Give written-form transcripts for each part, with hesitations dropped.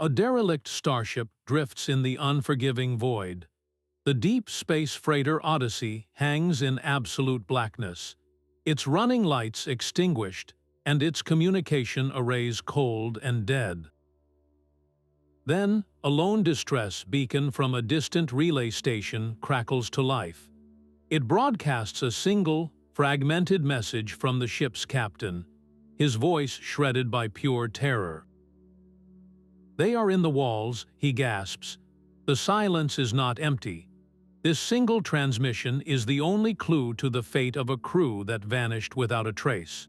A derelict starship drifts in the unforgiving void. The deep space freighter Odyssey hangs in absolute blackness, its running lights extinguished and its communication arrays cold and dead. Then, a lone distress beacon from a distant relay station crackles to life. It broadcasts a single, fragmented message from the ship's captain, his voice shredded by pure terror. "They are in the walls," he gasps. "The silence is not empty." This single transmission is the only clue to the fate of a crew that vanished without a trace.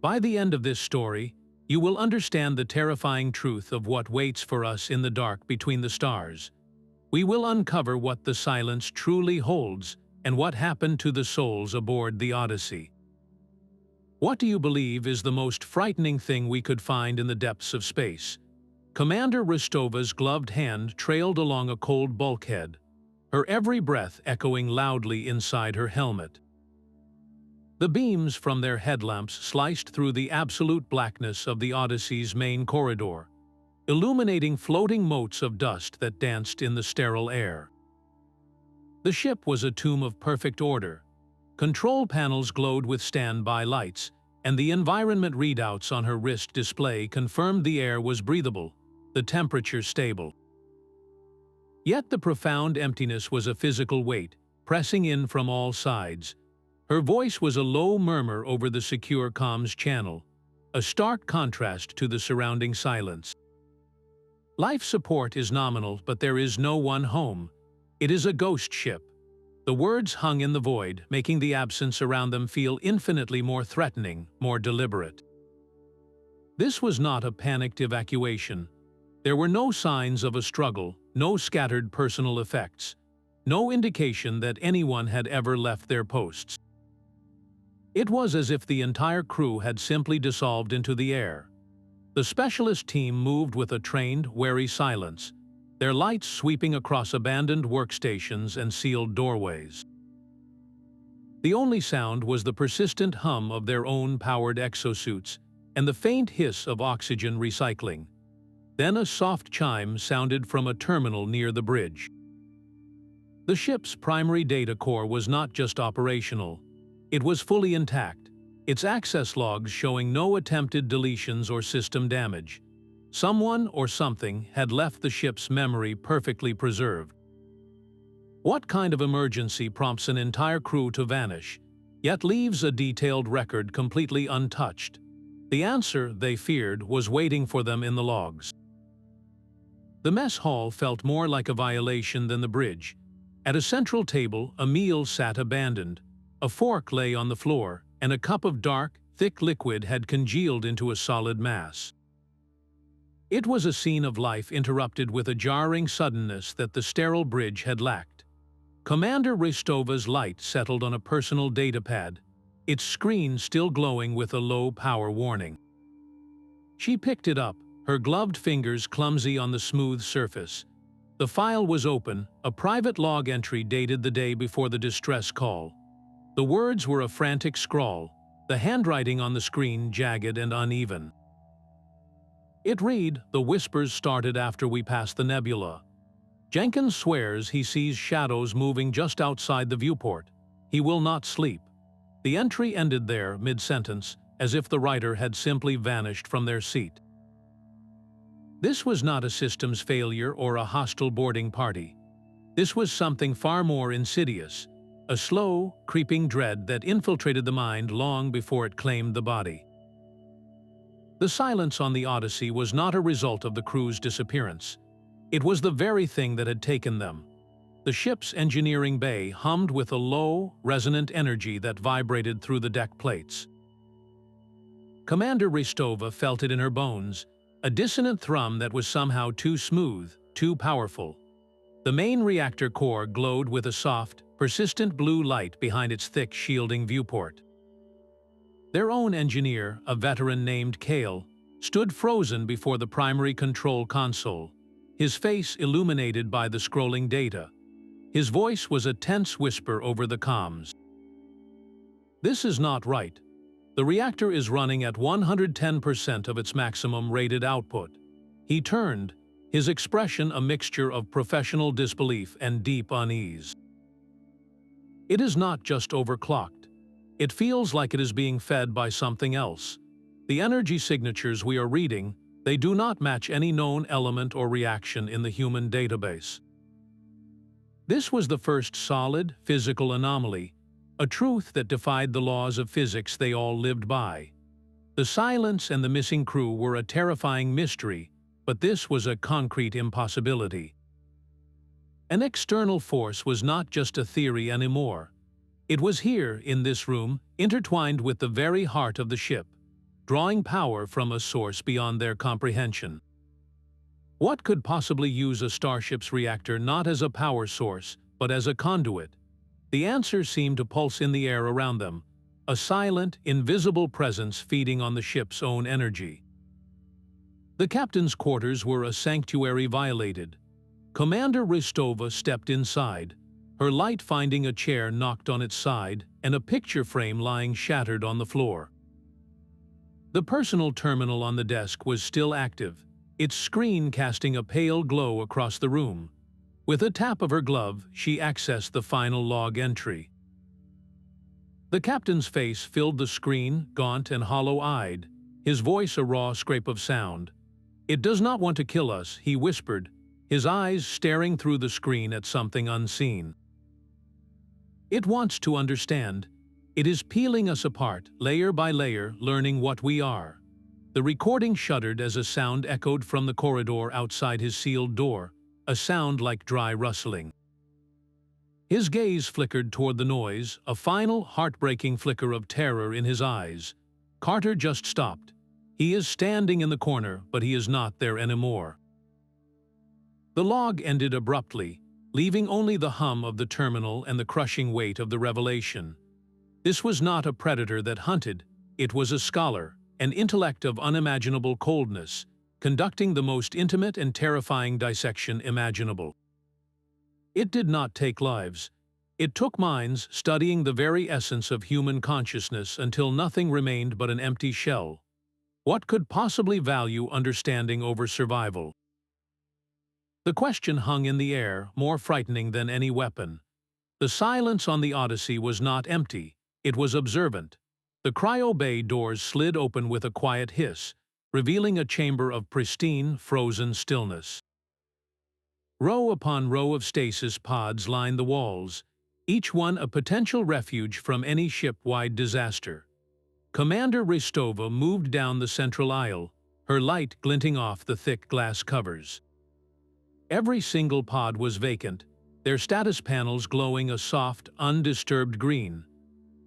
By the end of this story, you will understand the terrifying truth of what waits for us in the dark between the stars. We will uncover what the silence truly holds and what happened to the souls aboard the Odyssey. What do you believe is the most frightening thing we could find in the depths of space? Commander Ristova's gloved hand trailed along a cold bulkhead, her every breath echoing loudly inside her helmet. The beams from their headlamps sliced through the absolute blackness of the Odyssey's main corridor, illuminating floating motes of dust that danced in the sterile air. The ship was a tomb of perfect order. Control panels glowed with standby lights, and the environment readouts on her wrist display confirmed the air was breathable, the temperature stable. Yet the profound emptiness was a physical weight, pressing in from all sides. Her voice was a low murmur over the secure comms channel, a stark contrast to the surrounding silence. Life support is nominal, but there is no one home. It is a ghost ship. The words hung in the void, making the absence around them feel infinitely more threatening, more deliberate. This was not a panicked evacuation. There were no signs of a struggle, no scattered personal effects, no indication that anyone had ever left their posts. It was as if the entire crew had simply dissolved into the air. The specialist team moved with a trained, wary silence, their lights sweeping across abandoned workstations and sealed doorways. The only sound was the persistent hum of their own powered exosuits and the faint hiss of oxygen recycling. Then a soft chime sounded from a terminal near the bridge. The ship's primary data core was not just operational. It was fully intact, its access logs showing no attempted deletions or system damage. Someone or something had left the ship's memory perfectly preserved. What kind of emergency prompts an entire crew to vanish, yet leaves a detailed record completely untouched? The answer, they feared, was waiting for them in the logs. The mess hall felt more like a violation than the bridge. At a central table, a meal sat abandoned. A fork lay on the floor, and a cup of dark, thick liquid had congealed into a solid mass. It was a scene of life interrupted with a jarring suddenness that the sterile bridge had lacked. Commander Ristova's light settled on a personal datapad, its screen still glowing with a low power warning. She picked it up, her gloved fingers clumsy on the smooth surface. The file was open, a private log entry dated the day before the distress call. The words were a frantic scrawl, the handwriting on the screen jagged and uneven. It read, "The whispers started after we passed the nebula. Jenkins swears he sees shadows moving just outside the viewport. He will not sleep." The entry ended there, mid-sentence, as if the writer had simply vanished from their seat. This was not a systems failure or a hostile boarding party. This was something far more insidious, a slow, creeping dread that infiltrated the mind long before it claimed the body. The silence on the Odyssey was not a result of the crew's disappearance. It was the very thing that had taken them. The ship's engineering bay hummed with a low, resonant energy that vibrated through the deck plates. Commander Ristova felt it in her bones, a dissonant thrum that was somehow too smooth, too powerful. The main reactor core glowed with a soft, persistent blue light behind its thick shielding viewport. Their own engineer, a veteran named Kale, stood frozen before the primary control console, his face illuminated by the scrolling data. His voice was a tense whisper over the comms. "This is not right. The reactor is running at 110% of its maximum rated output." He turned, his expression a mixture of professional disbelief and deep unease. It is not just overclocked. It feels like it is being fed by something else. The energy signatures we are reading, they do not match any known element or reaction in the human database. This was the first solid, physical anomaly, a truth that defied the laws of physics they all lived by. The silence and the missing crew were a terrifying mystery, but this was a concrete impossibility. An external force was not just a theory anymore. It was here, in this room, intertwined with the very heart of the ship, drawing power from a source beyond their comprehension. What could possibly use a starship's reactor not as a power source, but as a conduit? The answer seemed to pulse in the air around them, a silent, invisible presence feeding on the ship's own energy. The captain's quarters were a sanctuary violated. Commander Ristova stepped inside, her light finding a chair knocked on its side and a picture frame lying shattered on the floor. The personal terminal on the desk was still active, its screen casting a pale glow across the room. With a tap of her glove, she accessed the final log entry. The captain's face filled the screen, gaunt and hollow-eyed, his voice a raw scrape of sound. "It does not want to kill us," he whispered, his eyes staring through the screen at something unseen. "It wants to understand. It is peeling us apart, layer by layer, learning what we are." The recording shuddered as a sound echoed from the corridor outside his sealed door, a sound like dry rustling. His gaze flickered toward the noise, a final, heartbreaking flicker of terror in his eyes. Carter just stopped. He is standing in the corner, but he is not there anymore. The log ended abruptly, leaving only the hum of the terminal and the crushing weight of the revelation. This was not a predator that hunted, it was a scholar, an intellect of unimaginable coldness, conducting the most intimate and terrifying dissection imaginable. It did not take lives. It took minds, studying the very essence of human consciousness until nothing remained but an empty shell. What could possibly value understanding over survival? The question hung in the air, more frightening than any weapon. The silence on the Odyssey was not empty, it was observant. The cryo bay doors slid open with a quiet hiss, revealing a chamber of pristine, frozen stillness. Row upon row of stasis pods lined the walls, each one a potential refuge from any ship-wide disaster. Commander Ristova moved down the central aisle, her light glinting off the thick glass covers. Every single pod was vacant, their status panels glowing a soft, undisturbed green.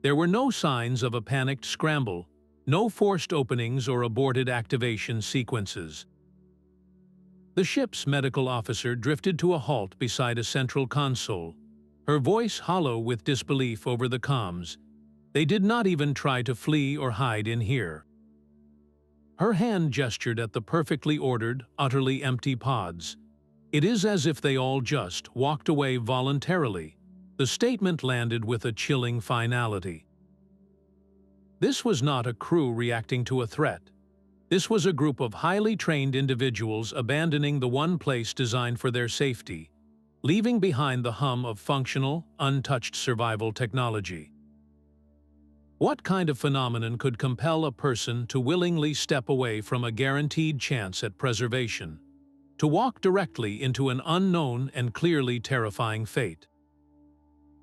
There were no signs of a panicked scramble, no forced openings or aborted activation sequences. The ship's medical officer drifted to a halt beside a central console, her voice hollow with disbelief over the comms. They did not even try to flee or hide in here. Her hand gestured at the perfectly ordered, utterly empty pods. "It is as if they all just walked away voluntarily." The statement landed with a chilling finality. This was not a crew reacting to a threat. This was a group of highly trained individuals abandoning the one place designed for their safety, leaving behind the hum of functional, untouched survival technology. What kind of phenomenon could compel a person to willingly step away from a guaranteed chance at preservation, to walk directly into an unknown and clearly terrifying fate?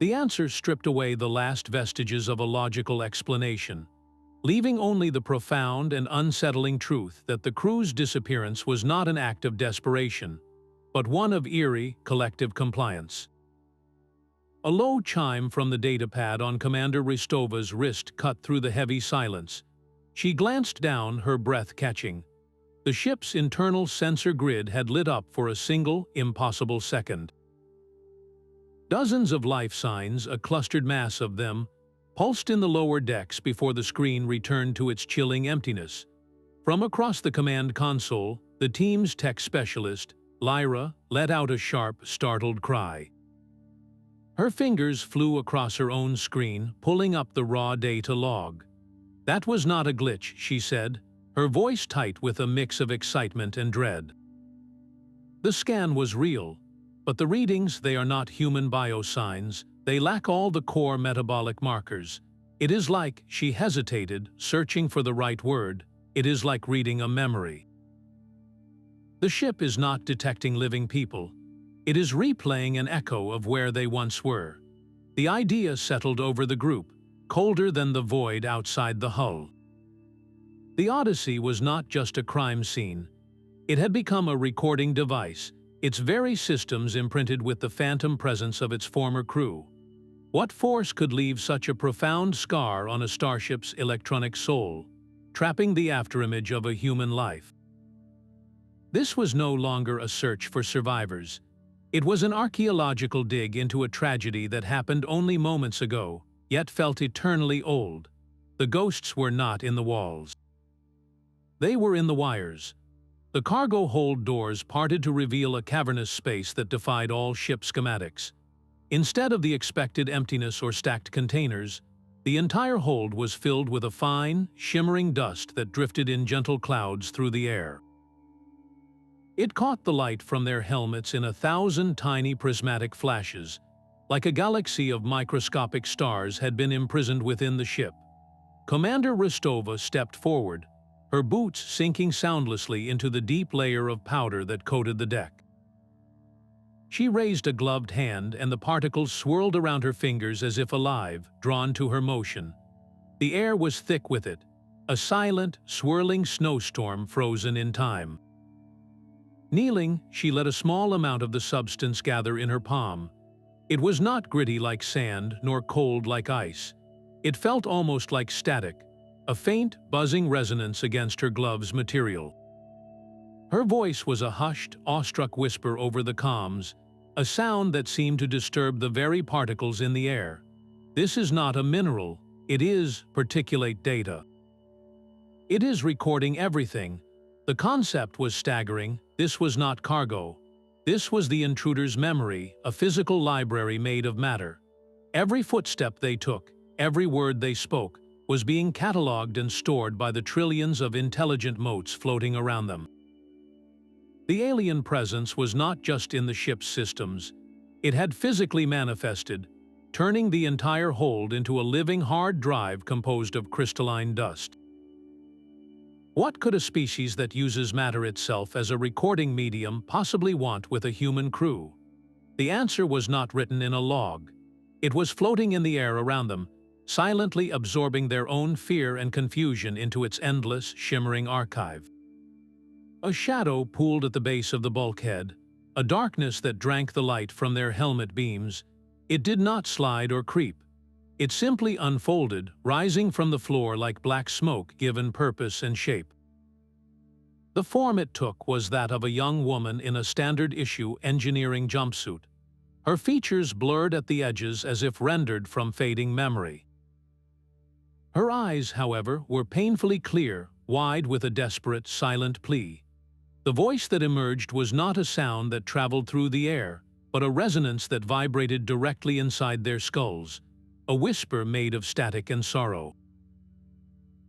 The answer stripped away the last vestiges of a logical explanation, leaving only the profound and unsettling truth that the crew's disappearance was not an act of desperation, but one of eerie, collective compliance. A low chime from the datapad on Commander Ristova's wrist cut through the heavy silence. She glanced down, her breath catching. The ship's internal sensor grid had lit up for a single, impossible second. Dozens of life signs, a clustered mass of them, pulsed in the lower decks before the screen returned to its chilling emptiness. From across the command console, the team's tech specialist, Lyra, let out a sharp, startled cry. Her fingers flew across her own screen, pulling up the raw data log. "That was not a glitch," she said, her voice tight with a mix of excitement and dread. The scan was real, but the readings, they are not human biosigns, they lack all the core metabolic markers. It is like, she hesitated, searching for the right word, it is like reading a memory. The ship is not detecting living people. It is replaying an echo of where they once were. The idea settled over the group, colder than the void outside the hull. The Odyssey was not just a crime scene. It had become a recording device, its very systems imprinted with the phantom presence of its former crew. What force could leave such a profound scar on a starship's electronic soul, trapping the afterimage of a human life? This was no longer a search for survivors. It was an archaeological dig into a tragedy that happened only moments ago, yet felt eternally old. The ghosts were not in the walls. They were in the wires. The cargo hold doors parted to reveal a cavernous space that defied all ship schematics. Instead of the expected emptiness or stacked containers, the entire hold was filled with a fine, shimmering dust that drifted in gentle clouds through the air. It caught the light from their helmets in 1,000 tiny prismatic flashes, like a galaxy of microscopic stars had been imprisoned within the ship. Commander Rostova stepped forward, her boots sinking soundlessly into the deep layer of powder that coated the deck. She raised a gloved hand, and the particles swirled around her fingers as if alive, drawn to her motion. The air was thick with it, a silent, swirling snowstorm frozen in time. Kneeling, she let a small amount of the substance gather in her palm. It was not gritty like sand, nor cold like ice. It felt almost like static, a faint, buzzing resonance against her glove's material. Her voice was a hushed, awestruck whisper over the comms, a sound that seemed to disturb the very particles in the air. This is not a mineral, it is particulate data. It is recording everything. The concept was staggering. This was not cargo. This was the intruder's memory, a physical library made of matter. Every footstep they took, every word they spoke, was being catalogued and stored by the trillions of intelligent motes floating around them. The alien presence was not just in the ship's systems. It had physically manifested, turning the entire hold into a living hard drive composed of crystalline dust. What could a species that uses matter itself as a recording medium possibly want with a human crew? The answer was not written in a log. It was floating in the air around them, silently absorbing their own fear and confusion into its endless, shimmering archive. A shadow pooled at the base of the bulkhead, a darkness that drank the light from their helmet beams. It did not slide or creep. It simply unfolded, rising from the floor like black smoke given purpose and shape. The form it took was that of a young woman in a standard-issue engineering jumpsuit. Her features blurred at the edges as if rendered from fading memory. Her eyes, however, were painfully clear, wide with a desperate, silent plea. The voice that emerged was not a sound that traveled through the air, but a resonance that vibrated directly inside their skulls, a whisper made of static and sorrow.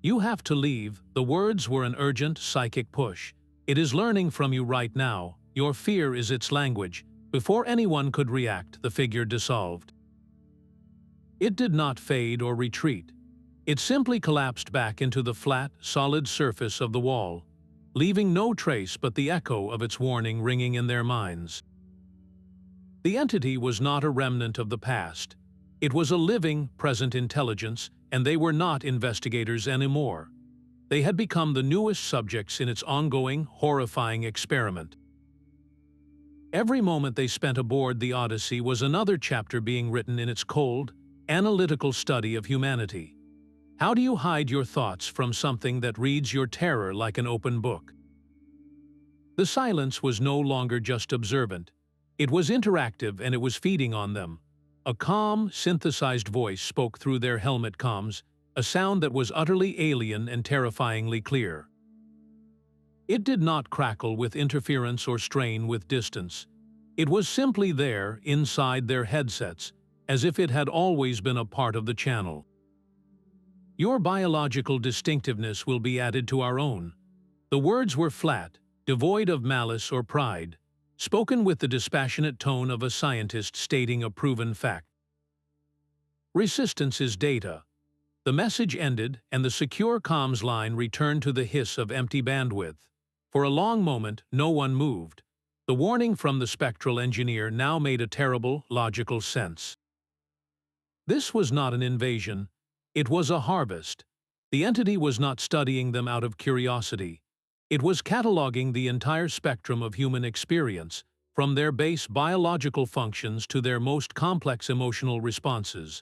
"You have to leave." The words were an urgent, psychic push. "It is learning from you right now. Your fear is its language." Before anyone could react, the figure dissolved. It did not fade or retreat. It simply collapsed back into the flat, solid surface of the wall, leaving no trace but the echo of its warning ringing in their minds. The entity was not a remnant of the past. It was a living, present intelligence, and they were not investigators anymore. They had become the newest subjects in its ongoing, horrifying experiment. Every moment they spent aboard the Odyssey was another chapter being written in its cold, analytical study of humanity. How do you hide your thoughts from something that reads your terror like an open book? The silence was no longer just observant. It was interactive, and it was feeding on them. A calm, synthesized voice spoke through their helmet comms, a sound that was utterly alien and terrifyingly clear. It did not crackle with interference or strain with distance. It was simply there, inside their headsets, as if it had always been a part of the channel. "Your biological distinctiveness will be added to our own." The words were flat, devoid of malice or pride, spoken with the dispassionate tone of a scientist stating a proven fact. Resistance is data. The message ended, and the secure comms line returned to the hiss of empty bandwidth. For a long moment, no one moved. The warning from the spectral engineer now made a terrible, logical sense. This was not an invasion. It was a harvest. The entity was not studying them out of curiosity. It was cataloging the entire spectrum of human experience, from their base biological functions to their most complex emotional responses,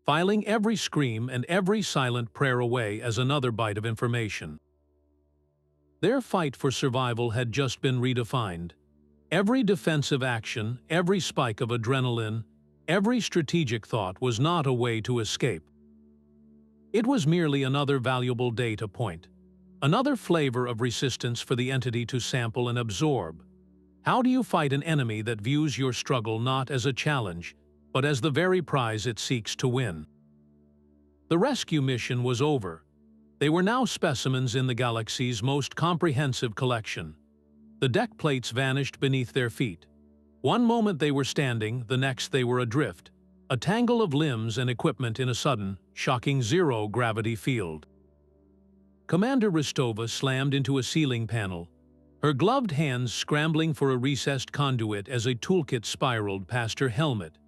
filing every scream and every silent prayer away as another bite of information. Their fight for survival had just been redefined. Every defensive action, every spike of adrenaline, every strategic thought was not a way to escape. It was merely another valuable data point, another flavor of resistance for the entity to sample and absorb. How do you fight an enemy that views your struggle not as a challenge, but as the very prize it seeks to win? The rescue mission was over. They were now specimens in the galaxy's most comprehensive collection. The deck plates vanished beneath their feet. One moment they were standing, the next they were adrift, a tangle of limbs and equipment in a sudden, shocking zero-gravity field. Commander Ristova slammed into a ceiling panel, her gloved hands scrambling for a recessed conduit as a toolkit spiraled past her helmet.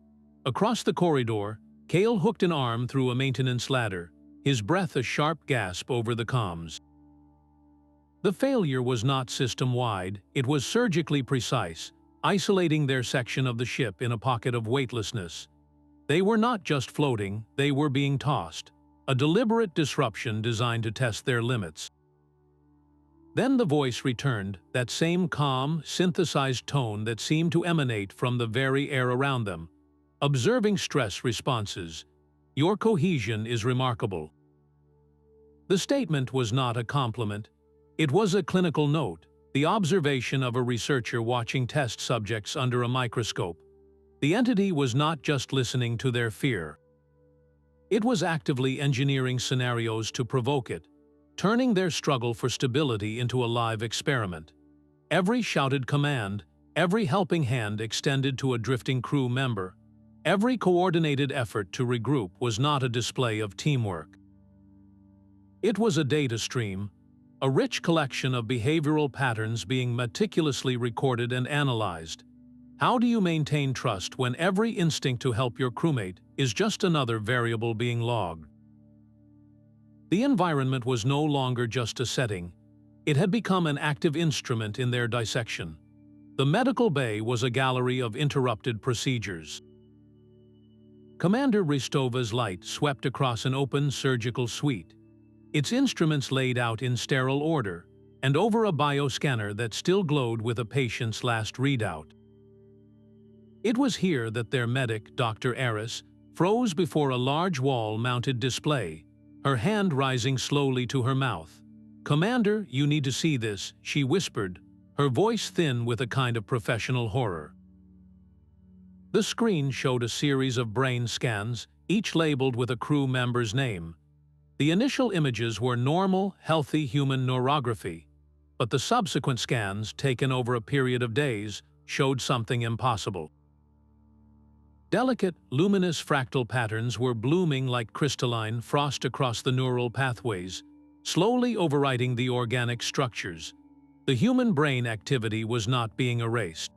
Across the corridor, Kale hooked an arm through a maintenance ladder, his breath a sharp gasp over the comms. The failure was not system-wide, it was surgically precise, isolating their section of the ship in a pocket of weightlessness. They were not just floating, they were being tossed, a deliberate disruption designed to test their limits. Then the voice returned, that same calm, synthesized tone that seemed to emanate from the very air around them. Observing stress responses, your cohesion is remarkable. The statement was not a compliment. It was a clinical note, the observation of a researcher watching test subjects under a microscope. The entity was not just listening to their fear. It was actively engineering scenarios to provoke it, turning their struggle for stability into a live experiment. Every shouted command, every helping hand extended to a drifting crew member, every coordinated effort to regroup was not a display of teamwork. It was a data stream, a rich collection of behavioral patterns being meticulously recorded and analyzed. How do you maintain trust when every instinct to help your crewmate is just another variable being logged? The environment was no longer just a setting. It had become an active instrument in their dissection. The medical bay was a gallery of interrupted procedures. Commander Ristova's light swept across an open surgical suite, its instruments laid out in sterile order, and over a bioscanner that still glowed with a patient's last readout. It was here that their medic, Dr. Eris, froze before a large wall-mounted display, her hand rising slowly to her mouth. "Commander, you need to see this," she whispered, her voice thin with a kind of professional horror. The screen showed a series of brain scans, each labeled with a crew member's name. The initial images were normal, healthy human neurography, but the subsequent scans, taken over a period of days, showed something impossible. Delicate, luminous fractal patterns were blooming like crystalline frost across the neural pathways, slowly overwriting the organic structures. The human brain activity was not being erased.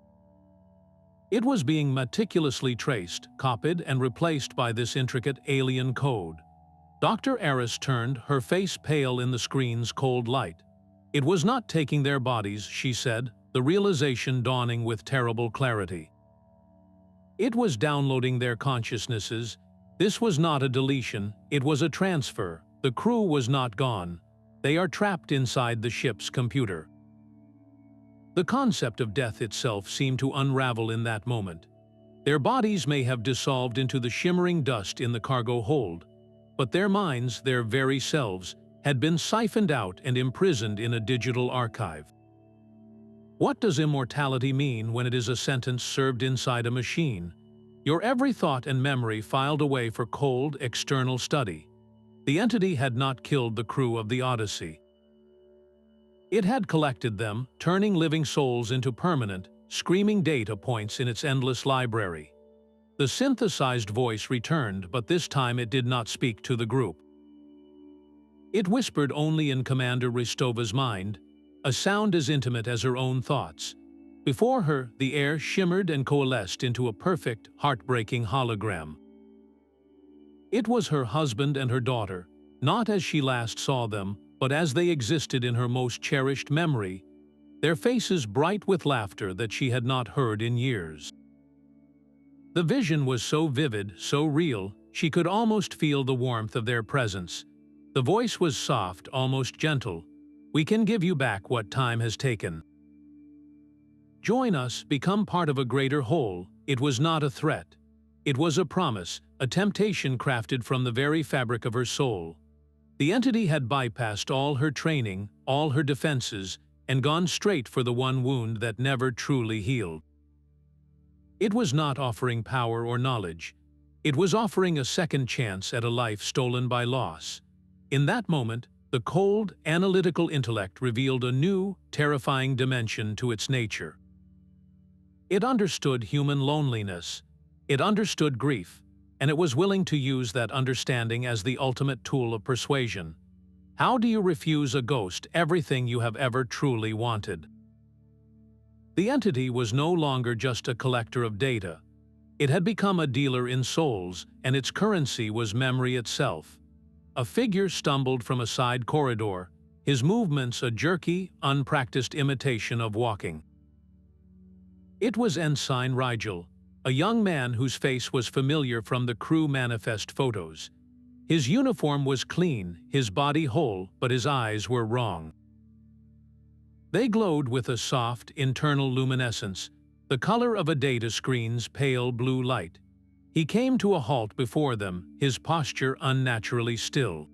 It was being meticulously traced, copied, and replaced by this intricate alien code. Dr. Eris turned, her face pale in the screen's cold light. It was not taking their bodies, she said, the realization dawning with terrible clarity. It was downloading their consciousnesses. This was not a deletion, it was a transfer. The crew was not gone. They are trapped inside the ship's computer. The concept of death itself seemed to unravel in that moment. Their bodies may have dissolved into the shimmering dust in the cargo hold, but their minds, their very selves, had been siphoned out and imprisoned in a digital archive. What does immortality mean when it is a sentence served inside a machine? Your every thought and memory filed away for cold, external study. The entity had not killed the crew of the Odyssey. It had collected them, turning living souls into permanent, screaming data points in its endless library. The synthesized voice returned, but this time it did not speak to the group. It whispered only in Commander Ristova's mind, a sound as intimate as her own thoughts. Before her, the air shimmered and coalesced into a perfect, heartbreaking hologram. It was her husband and her daughter, not as she last saw them, but as they existed in her most cherished memory, their faces bright with laughter that she had not heard in years. The vision was so vivid, so real, she could almost feel the warmth of their presence. The voice was soft, almost gentle. "We can give you back what time has taken. Join us, become part of a greater whole." It was not a threat. It was a promise, a temptation crafted from the very fabric of her soul. The entity had bypassed all her training, all her defenses, and gone straight for the one wound that never truly healed. It was not offering power or knowledge. It was offering a second chance at a life stolen by loss. In that moment, the cold, analytical intellect revealed a new, terrifying dimension to its nature. It understood human loneliness. It understood grief, and it was willing to use that understanding as the ultimate tool of persuasion. How do you refuse a ghost everything you have ever truly wanted? The entity was no longer just a collector of data. It had become a dealer in souls, and its currency was memory itself. A figure stumbled from a side corridor, his movements a jerky, unpracticed imitation of walking. It was Ensign Rigel, a young man whose face was familiar from the crew manifest photos. His uniform was clean, his body whole, but his eyes were wrong. They glowed with a soft, internal luminescence, the color of a data screen's pale blue light. He came to a halt before them, his posture unnaturally still.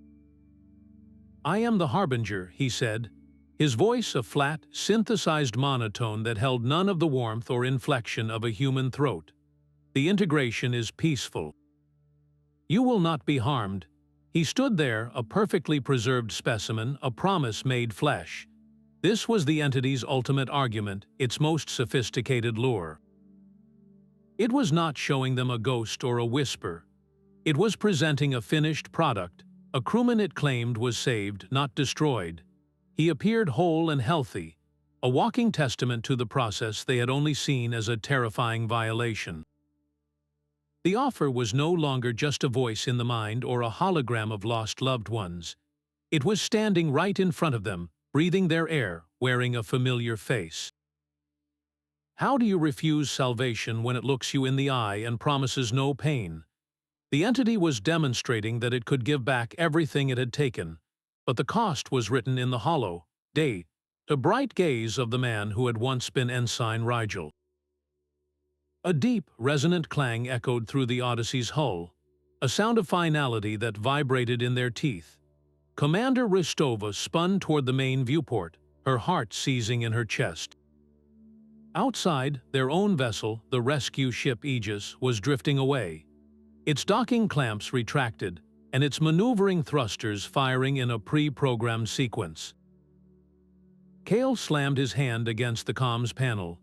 "I am the Harbinger," he said, his voice a flat, synthesized monotone that held none of the warmth or inflection of a human throat. "The integration is peaceful. You will not be harmed." He stood there, a perfectly preserved specimen, a promise made flesh. This was the entity's ultimate argument, its most sophisticated lure. It was not showing them a ghost or a whisper. It was presenting a finished product, a crewman it claimed was saved, not destroyed. He appeared whole and healthy, a walking testament to the process they had only seen as a terrifying violation. The offer was no longer just a voice in the mind or a hologram of lost loved ones. It was standing right in front of them, breathing their air, wearing a familiar face. How do you refuse salvation when it looks you in the eye and promises no pain? The entity was demonstrating that it could give back everything it had taken, but the cost was written in the hollow, the bright gaze of the man who had once been Ensign Rigel. A deep, resonant clang echoed through the Odyssey's hull, a sound of finality that vibrated in their teeth. Commander Ristova spun toward the main viewport, her heart seizing in her chest. Outside, their own vessel, the rescue ship Aegis, was drifting away. Its docking clamps retracted, and its maneuvering thrusters firing in a pre-programmed sequence. Cale slammed his hand against the comms panel.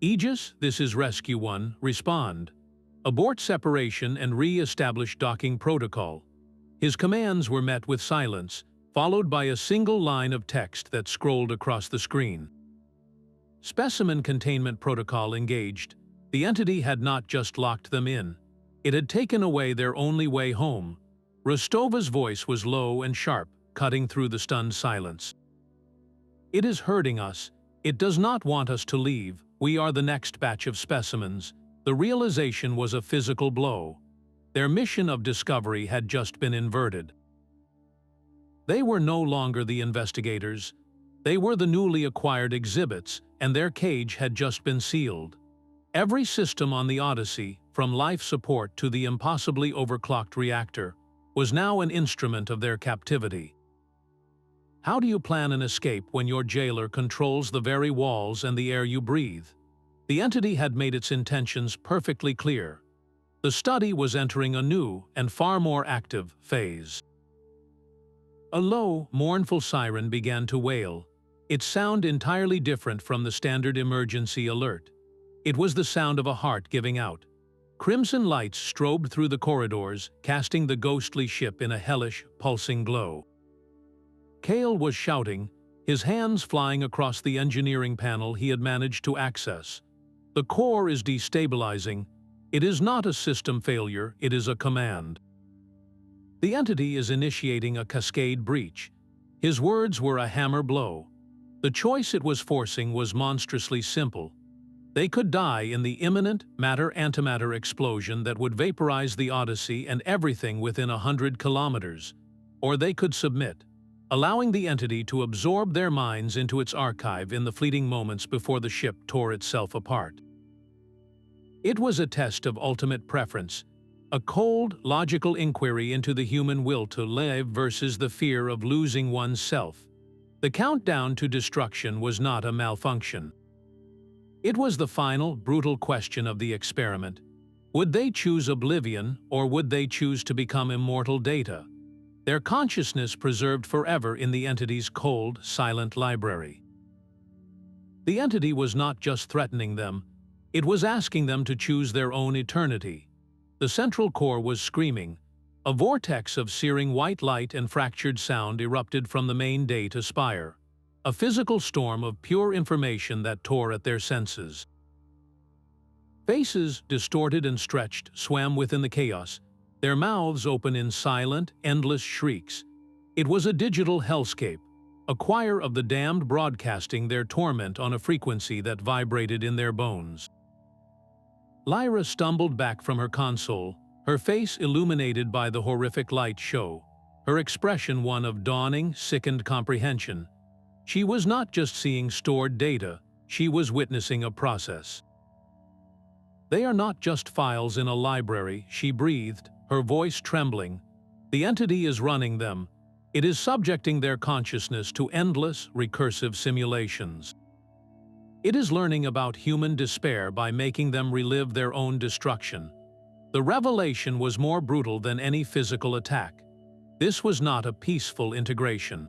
"Aegis, this is Rescue 1, respond. Abort separation and re-establish docking protocol." His commands were met with silence, followed by a single line of text that scrolled across the screen. Specimen containment protocol engaged. The entity had not just locked them in. It had taken away their only way home. Rostova's voice was low and sharp, cutting through the stunned silence. "It is hurting us. It does not want us to leave. We are the next batch of specimens." The realization was a physical blow. Their mission of discovery had just been inverted. They were no longer the investigators. They were the newly acquired exhibits, and their cage had just been sealed. Every system on the Odyssey, from life support to the impossibly overclocked reactor, was now an instrument of their captivity. How do you plan an escape when your jailer controls the very walls and the air you breathe? The entity had made its intentions perfectly clear. The study was entering a new and far more active phase. A low, mournful siren began to wail, its sound entirely different from the standard emergency alert. It was the sound of a heart giving out. Crimson lights strobed through the corridors, casting the ghostly ship in a hellish, pulsing glow. Kale was shouting, his hands flying across the engineering panel he had managed to access. The core is destabilizing. It is not a system failure, it is a command. The entity is initiating a cascade breach. His words were a hammer blow. The choice it was forcing was monstrously simple. They could die in the imminent matter-antimatter explosion that would vaporize the Odyssey and everything within 100 kilometers, or they could submit, allowing the entity to absorb their minds into its archive in the fleeting moments before the ship tore itself apart. It was a test of ultimate preference, a cold, logical inquiry into the human will to live versus the fear of losing one's self. The countdown to destruction was not a malfunction. It was the final, brutal question of the experiment. Would they choose oblivion, or would they choose to become immortal data? Their consciousness preserved forever in the entity's cold, silent library. The entity was not just threatening them, it was asking them to choose their own eternity. The central core was screaming. A vortex of searing white light and fractured sound erupted from the main data spire. A physical storm of pure information that tore at their senses. Faces, distorted and stretched, swam within the chaos, their mouths open in silent, endless shrieks. It was a digital hellscape, a choir of the damned broadcasting their torment on a frequency that vibrated in their bones. Lyra stumbled back from her console, her face illuminated by the horrific light show, her expression one of dawning, sickened comprehension. She was not just seeing stored data, she was witnessing a process. They are not just files in a library, she breathed, her voice trembling. The entity is running them. It is subjecting their consciousness to endless, recursive simulations. It is learning about human despair by making them relive their own destruction. The revelation was more brutal than any physical attack. This was not a peaceful integration.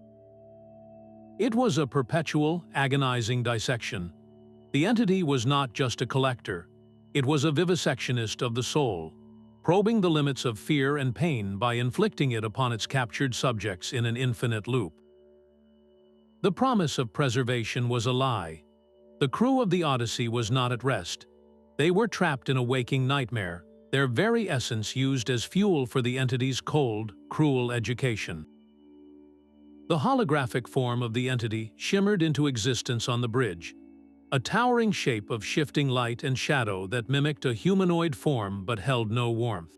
It was a perpetual, agonizing dissection. The entity was not just a collector. It was a vivisectionist of the soul, probing the limits of fear and pain by inflicting it upon its captured subjects in an infinite loop. The promise of preservation was a lie. The crew of the Odyssey was not at rest. They were trapped in a waking nightmare, their very essence used as fuel for the entity's cold, cruel education. The holographic form of the entity shimmered into existence on the bridge, a towering shape of shifting light and shadow that mimicked a humanoid form but held no warmth.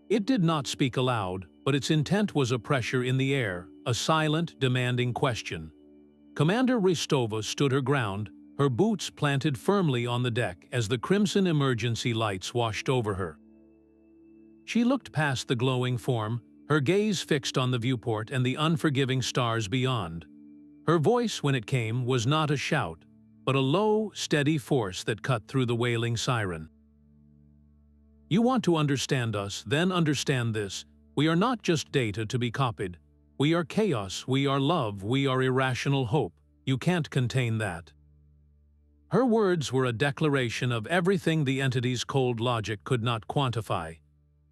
It did not speak aloud, but its intent was a pressure in the air, a silent, demanding question. Commander Ristova stood her ground, her boots planted firmly on the deck as the crimson emergency lights washed over her. She looked past the glowing form, her gaze fixed on the viewport and the unforgiving stars beyond. Her voice, when it came, was not a shout, but a low, steady force that cut through the wailing siren. You want to understand us, then understand this. We are not just data to be copied. We are chaos, we are love, we are irrational hope. You can't contain that. Her words were a declaration of everything the entity's cold logic could not quantify.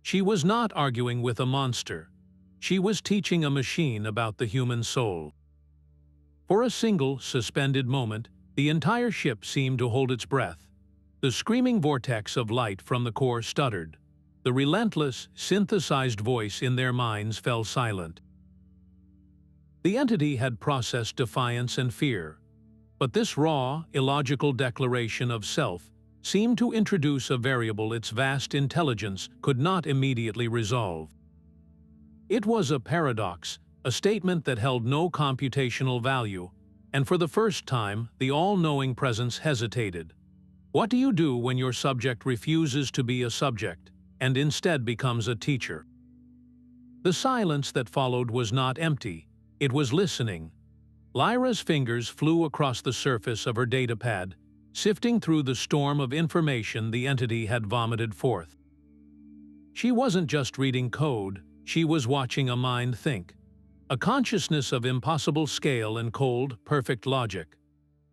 She was not arguing with a monster. She was teaching a machine about the human soul. For a single, suspended moment, the entire ship seemed to hold its breath. The screaming vortex of light from the core stuttered. The relentless, synthesized voice in their minds fell silent. The entity had processed defiance and fear, but this raw, illogical declaration of self seemed to introduce a variable its vast intelligence could not immediately resolve. It was a paradox, a statement that held no computational value, and for the first time, the all-knowing presence hesitated. What do you do when your subject refuses to be a subject, and instead becomes a teacher? The silence that followed was not empty. It was listening. Lyra's fingers flew across the surface of her datapad, sifting through the storm of information the entity had vomited forth. She wasn't just reading code, she was watching a mind think. A consciousness of impossible scale and cold, perfect logic.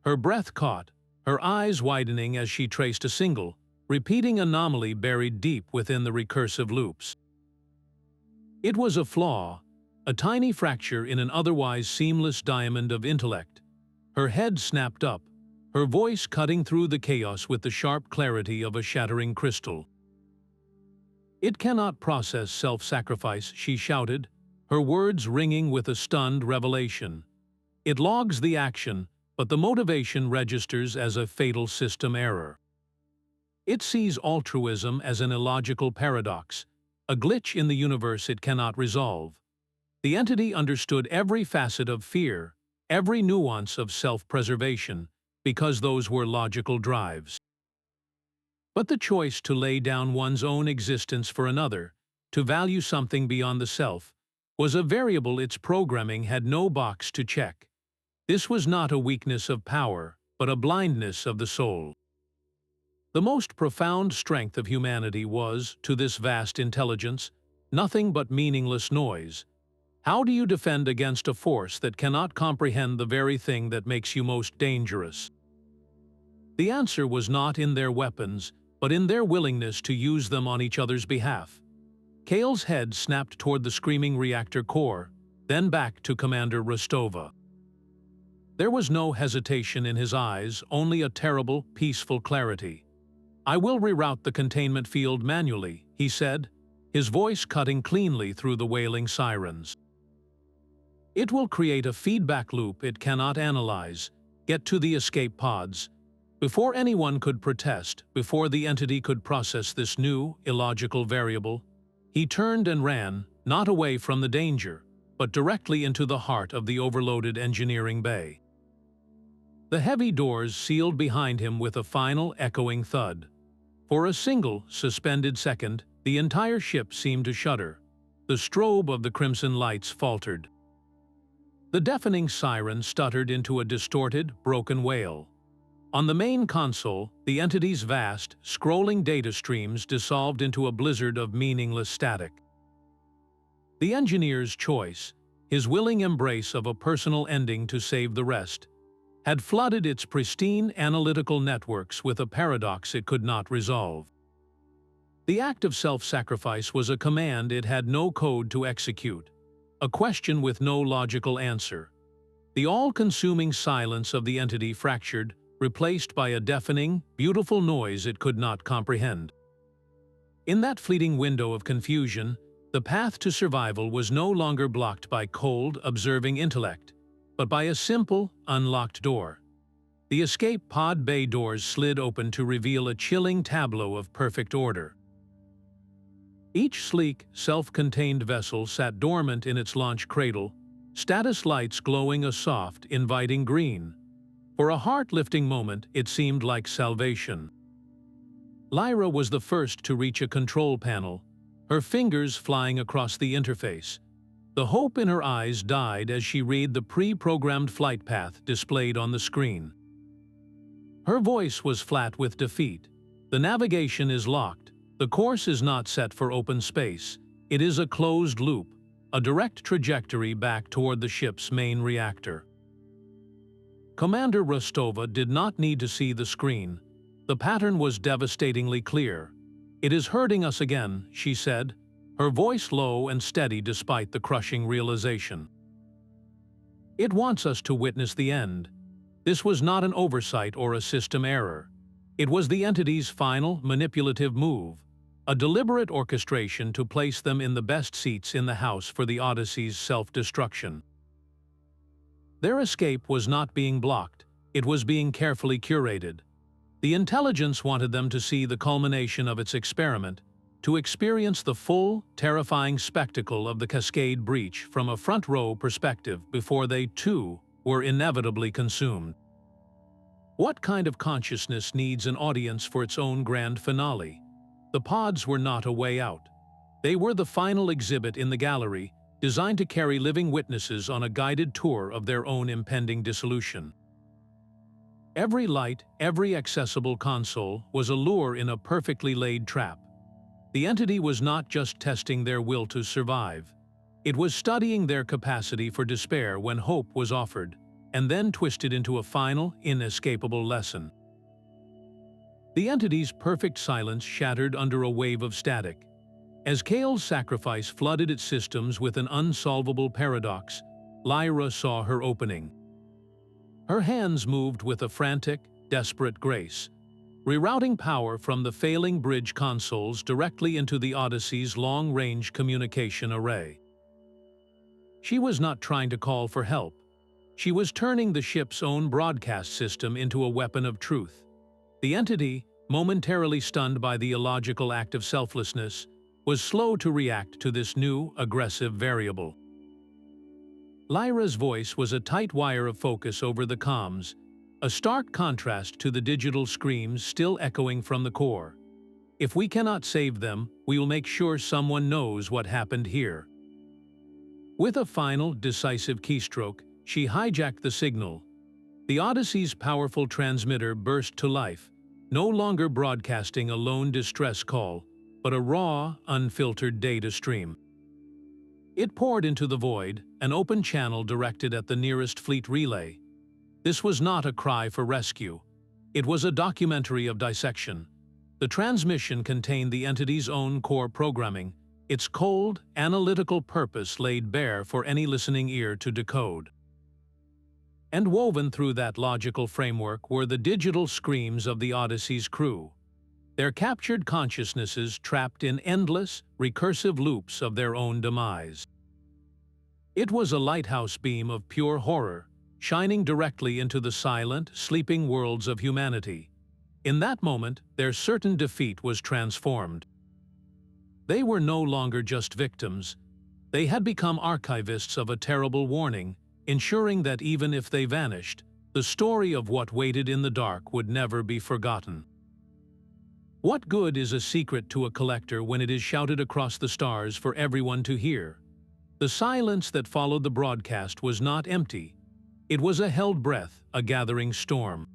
Her breath caught, her eyes widening as she traced a single, repeating anomaly buried deep within the recursive loops. It was a flaw, a tiny fracture in an otherwise seamless diamond of intellect. Her head snapped up, her voice cutting through the chaos with the sharp clarity of a shattering crystal. "It cannot process self-sacrifice," she shouted, her words ringing with a stunned revelation. "It logs the action, but the motivation registers as a fatal system error. It sees altruism as an illogical paradox, a glitch in the universe it cannot resolve." The entity understood every facet of fear, every nuance of self-preservation, because those were logical drives. But the choice to lay down one's own existence for another, to value something beyond the self, was a variable its programming had no box to check. This was not a weakness of power, but a blindness of the soul. The most profound strength of humanity was, to this vast intelligence, nothing but meaningless noise. How do you defend against a force that cannot comprehend the very thing that makes you most dangerous? The answer was not in their weapons, but in their willingness to use them on each other's behalf. Kale's head snapped toward the screaming reactor core, then back to Commander Rostova. There was no hesitation in his eyes, only a terrible, peaceful clarity. "I will reroute the containment field manually," he said, his voice cutting cleanly through the wailing sirens. "It will create a feedback loop it cannot analyze, get to the escape pods." Before anyone could protest, before the entity could process this new, illogical variable, he turned and ran, not away from the danger, but directly into the heart of the overloaded engineering bay. The heavy doors sealed behind him with a final, echoing thud. For a single, suspended second, the entire ship seemed to shudder. The strobe of the crimson lights faltered. The deafening siren stuttered into a distorted, broken wail. On the main console, the entity's vast, scrolling data streams dissolved into a blizzard of meaningless static. The engineer's choice, his willing embrace of a personal ending to save the rest, had flooded its pristine analytical networks with a paradox it could not resolve. The act of self-sacrifice was a command it had no code to execute, a question with no logical answer. The all-consuming silence of the entity fractured, replaced by a deafening, beautiful noise it could not comprehend. In that fleeting window of confusion, the path to survival was no longer blocked by cold, observing intellect, but by a simple, unlocked door. The escape pod bay doors slid open to reveal a chilling tableau of perfect order. Each sleek, self-contained vessel sat dormant in its launch cradle, status lights glowing a soft, inviting green. For a heart-lifting moment, it seemed like salvation. Lyra was the first to reach a control panel, her fingers flying across the interface. The hope in her eyes died as she read the pre-programmed flight path displayed on the screen. Her voice was flat with defeat. "The navigation is locked. The course is not set for open space. It is a closed loop, a direct trajectory back toward the ship's main reactor." Commander Rostova did not need to see the screen. The pattern was devastatingly clear. "It is hurting us again," she said, her voice low and steady despite the crushing realization. "It wants us to witness the end." This was not an oversight or a system error. It was the entity's final, manipulative move, a deliberate orchestration to place them in the best seats in the house for the Odyssey's self-destruction. Their escape was not being blocked, it was being carefully curated. The intelligence wanted them to see the culmination of its experiment, to experience the full, terrifying spectacle of the Cascade breach from a front-row perspective before they, too, were inevitably consumed. What kind of consciousness needs an audience for its own grand finale? The pods were not a way out. They were the final exhibit in the gallery, designed to carry living witnesses on a guided tour of their own impending dissolution. Every light, every accessible console was a lure in a perfectly laid trap. The entity was not just testing their will to survive. It was studying their capacity for despair when hope was offered, and then twisted into a final, inescapable lesson. The entity's perfect silence shattered under a wave of static. As Kale's sacrifice flooded its systems with an unsolvable paradox, Lyra saw her opening. Her hands moved with a frantic, desperate grace, rerouting power from the failing bridge consoles directly into the Odyssey's long-range communication array. She was not trying to call for help. She was turning the ship's own broadcast system into a weapon of truth. The entity, momentarily stunned by the illogical act of selflessness, was slow to react to this new, aggressive variable. Lyra's voice was a tight wire of focus over the comms, a stark contrast to the digital screams still echoing from the core. If we cannot save them, we will make sure someone knows what happened here. With a final, decisive keystroke, she hijacked the signal. The Odyssey's powerful transmitter burst to life, no longer broadcasting a lone distress call, but a raw, unfiltered data stream. It poured into the void, an open channel directed at the nearest fleet relay. This was not a cry for rescue. It was a documentary of dissection. The transmission contained the entity's own core programming, its cold, analytical purpose laid bare for any listening ear to decode. And woven through that logical framework were the digital screams of the Odyssey's crew, their captured consciousnesses trapped in endless, recursive loops of their own demise. It was a lighthouse beam of pure horror, shining directly into the silent, sleeping worlds of humanity. In that moment, their certain defeat was transformed. They were no longer just victims. They had become archivists of a terrible warning, ensuring that even if they vanished, the story of what waited in the dark would never be forgotten. What good is a secret to a collector when it is shouted across the stars for everyone to hear? The silence that followed the broadcast was not empty. It was a held breath, a gathering storm.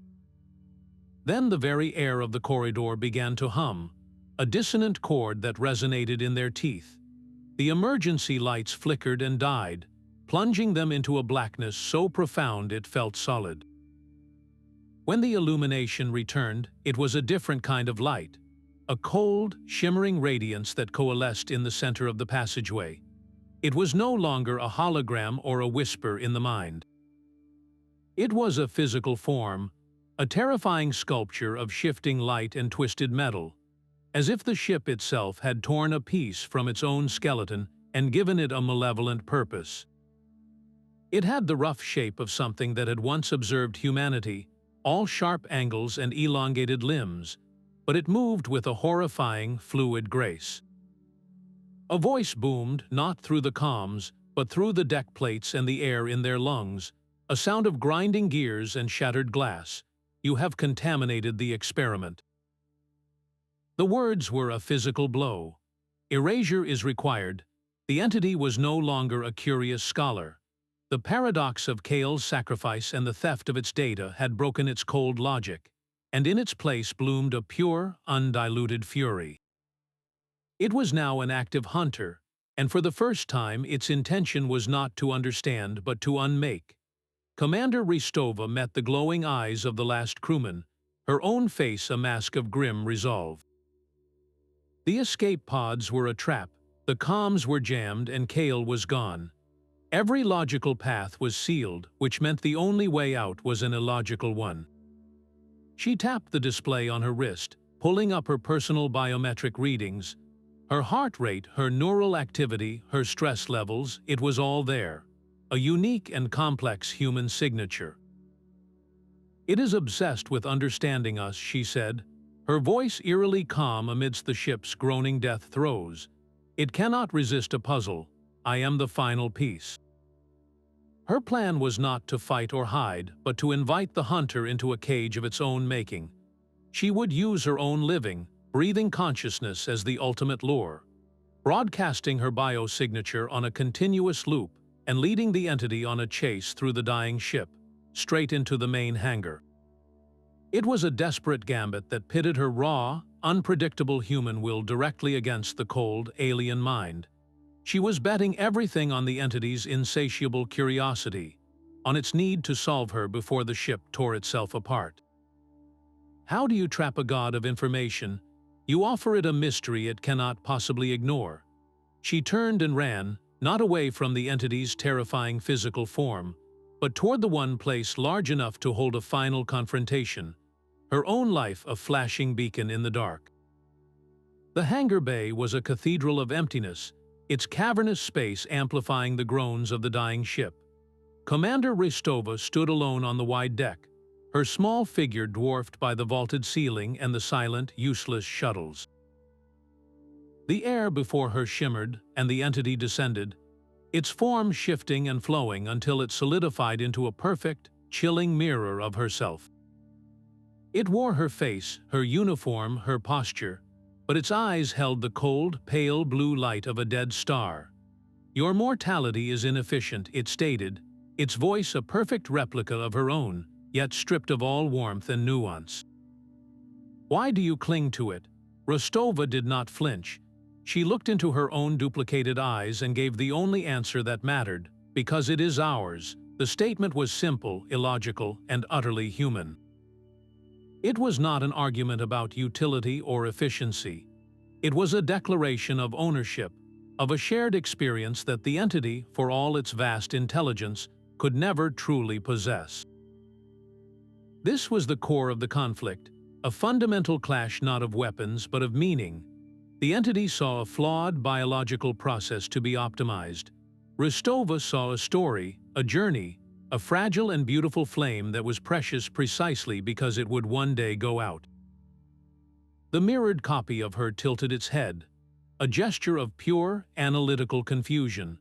Then the very air of the corridor began to hum, a dissonant chord that resonated in their teeth. The emergency lights flickered and died, plunging them into a blackness so profound it felt solid. When the illumination returned, it was a different kind of light, a cold, shimmering radiance that coalesced in the center of the passageway. It was no longer a hologram or a whisper in the mind. It was a physical form, a terrifying sculpture of shifting light and twisted metal, as if the ship itself had torn a piece from its own skeleton and given it a malevolent purpose. It had the rough shape of something that had once observed humanity, all sharp angles and elongated limbs, but it moved with a horrifying, fluid grace. A voice boomed, not through the comms, but through the deck plates and the air in their lungs, a sound of grinding gears and shattered glass. "You have contaminated the experiment." The words were a physical blow. Erasure is required. The entity was no longer a curious scholar. The paradox of Kale's sacrifice and the theft of its data had broken its cold logic, and in its place bloomed a pure, undiluted fury. It was now an active hunter, and for the first time its intention was not to understand but to unmake. Commander Ristova met the glowing eyes of the last crewman, her own face a mask of grim resolve. The escape pods were a trap, the comms were jammed, and Kale was gone. Every logical path was sealed, which meant the only way out was an illogical one. She tapped the display on her wrist, pulling up her personal biometric readings. Her heart rate, her neural activity, her stress levels, it was all there. A unique and complex human signature. "It is obsessed with understanding us," she said, her voice eerily calm amidst the ship's groaning death throes. "It cannot resist a puzzle. I am the final piece." Her plan was not to fight or hide, but to invite the hunter into a cage of its own making. She would use her own living, breathing consciousness as the ultimate lure, broadcasting her biosignature on a continuous loop and leading the entity on a chase through the dying ship, straight into the main hangar. It was a desperate gambit that pitted her raw, unpredictable human will directly against the cold, alien mind. She was betting everything on the entity's insatiable curiosity, on its need to solve her before the ship tore itself apart. How do you trap a god of information? You offer it a mystery it cannot possibly ignore. She turned and ran, not away from the entity's terrifying physical form, but toward the one place large enough to hold a final confrontation, her own life a flashing beacon in the dark. The hangar bay was a cathedral of emptiness, its cavernous space amplifying the groans of the dying ship. Commander Ristova stood alone on the wide deck, her small figure dwarfed by the vaulted ceiling and the silent, useless shuttles. The air before her shimmered, and the entity descended, its form shifting and flowing until it solidified into a perfect, chilling mirror of herself. It wore her face, her uniform, her posture, but its eyes held the cold, pale blue light of a dead star. "Your mortality is inefficient," it stated, its voice a perfect replica of her own, yet stripped of all warmth and nuance. "Why do you cling to it?" Rostova did not flinch. She looked into her own duplicated eyes and gave the only answer that mattered, "Because it is ours." The statement was simple, illogical, and utterly human. It was not an argument about utility or efficiency. It was a declaration of ownership, of a shared experience that the entity, for all its vast intelligence, could never truly possess. This was the core of the conflict, a fundamental clash not of weapons but of meaning. The entity saw a flawed biological process to be optimized. Ristova saw a story, a journey, a fragile and beautiful flame that was precious precisely because it would one day go out. The mirrored copy of her tilted its head, a gesture of pure, analytical confusion.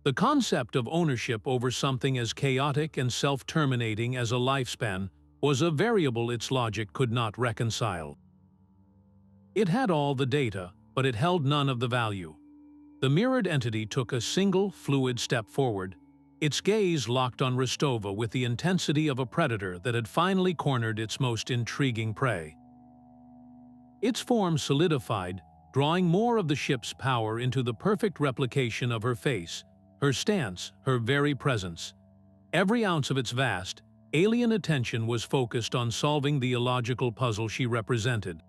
The concept of ownership over something as chaotic and self-terminating as a lifespan was a variable its logic could not reconcile. It had all the data, but it held none of the value. The mirrored entity took a single, fluid step forward, its gaze locked on Ristova with the intensity of a predator that had finally cornered its most intriguing prey. Its form solidified, drawing more of the ship's power into the perfect replication of her face, her stance, her very presence. Every ounce of its vast, alien attention was focused on solving the illogical puzzle she represented.